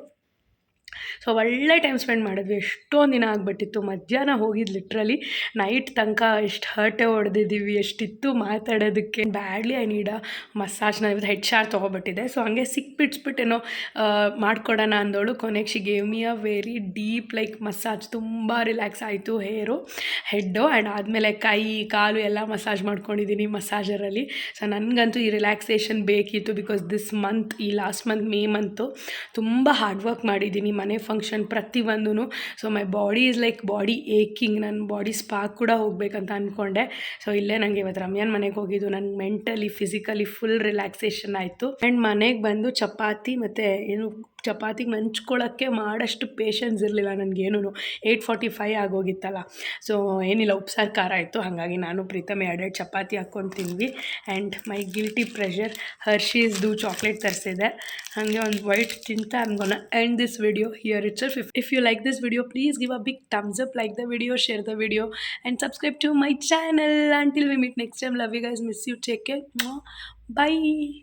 ಸೊ ಒಳ್ಳೆ ಟೈಮ್ ಸ್ಪೆಂಡ್ ಮಾಡಿದ್ವಿ. ಎಷ್ಟೊಂದು ದಿನ ಆಗಿಬಿಟ್ಟಿತ್ತು. ಮಧ್ಯಾಹ್ನ ಹೋಗಿದ್ದು ಲಿಟ್ರಲಿ ನೈಟ್ ತನಕ ಎಷ್ಟು ಹರ್ಟೆ ಹೊಡೆದಿದ್ದೀವಿ, ಎಷ್ಟಿತ್ತು ಮಾತಾಡೋದಕ್ಕೆ. Badly I need a massage. ನಾನು ಇವತ್ತು ಹೆಡ್ ಶಾರ್ ತೊಗೊಬಿಟ್ಟಿದ್ದೆ. ಸೊ ಹಂಗೆ ಸಿಕ್ಬಿಟ್ಸ್ಬಿಟ್ಟೇನೋ ಮಾಡ್ಕೊಡೋಣ ಅಂದೋಳು. ಕೊನೆಗೆ she gave me a very deep like massage. ತುಂಬ ರಿಲ್ಯಾಕ್ಸ್ ಆಯಿತು ಹೆಡ್ಡು. ಆ್ಯಂಡ್ ಆದಮೇಲೆ ಕೈ ಕಾಲು ಎಲ್ಲ ಮಸಾಜ್ ಮಾಡ್ಕೊಂಡಿದ್ದೀನಿ ಮಸಾಜರಲ್ಲಿ. ಸೊ ನನಗಂತೂ ಈ ರಿಲ್ಯಾಕ್ಸೇಷನ್ ಬೇಕಿತ್ತು. ಬಿಕಾಸ್ ದಿಸ್ ಮಂತ್, ಈ ಲಾಸ್ಟ್ ಮಂತ್ ಮೇ ಮಂತು ತುಂಬ ಹಾರ್ಡ್ ವರ್ಕ್ ಮಾಡಿದ್ದೀನಿ. ಮನೆ ಫಂಕ್ಷನ್ ಪ್ರತಿಯೊಂದೂ. So my body is like body aching. ನನ್ನ ಬಾಡಿ ಸ್ಪಾ ಕೂಡ ಹೋಗಬೇಕಂತ ಅಂದ್ಕೊಂಡೆ. ಸೊ ಇಲ್ಲೇ ನನಗೆ ಇವತ್ತು ರಮ್ಯಾನ್ ಮನೆಗೆ ಹೋಗಿದ್ದು. ನನಗೆ ಮೆಂಟಲಿ ಫಿಸಿಕಲಿ ಫುಲ್ ರಿಲ್ಯಾಕ್ಸೇಷನ್ ಆಯಿತು. ಆ್ಯಂಡ್ ಮನೆಗೆ ಬಂದು ಚಪಾತಿ ಮತ್ತು ಚಪಾತಿಗೆ ನಂಚ್ಕೊಳ್ಳೋಕ್ಕೆ ಮಾಡೋಷ್ಟು ಪೇಷನ್ಸ್ ಇರಲಿಲ್ಲ ನನಗೇನು. 8:45 ಆಗೋಗಿತ್ತಲ್ಲ. ಸೊ ಏನಿಲ್ಲ, ಉಪ್ಸಾರು ಖಾರ ಇತ್ತು. ಹಾಗಾಗಿ ನಾನು ಪ್ರೀತಮ್ 2 ಚಪಾತಿ ಹಾಕ್ಕೊಂಡು ತಿಂದ್ವಿ. ಆ್ಯಂಡ್ ಮೈ ಗಿಲ್ಟಿ ಪ್ರೆಷರ್, ಹರ್ಷೀಸ್ದು ಚಾಕ್ಲೇಟ್ ತರಿಸಿದೆ. ಹಾಗೆ ಒಂದು ವೈಟ್ ತಿಂತ I'm gonna end this video here itself. If you like this video, please give a big thumbs up, like the video, share the video and subscribe to my channel. Until we meet next time, love you guys, miss you, take care, bye.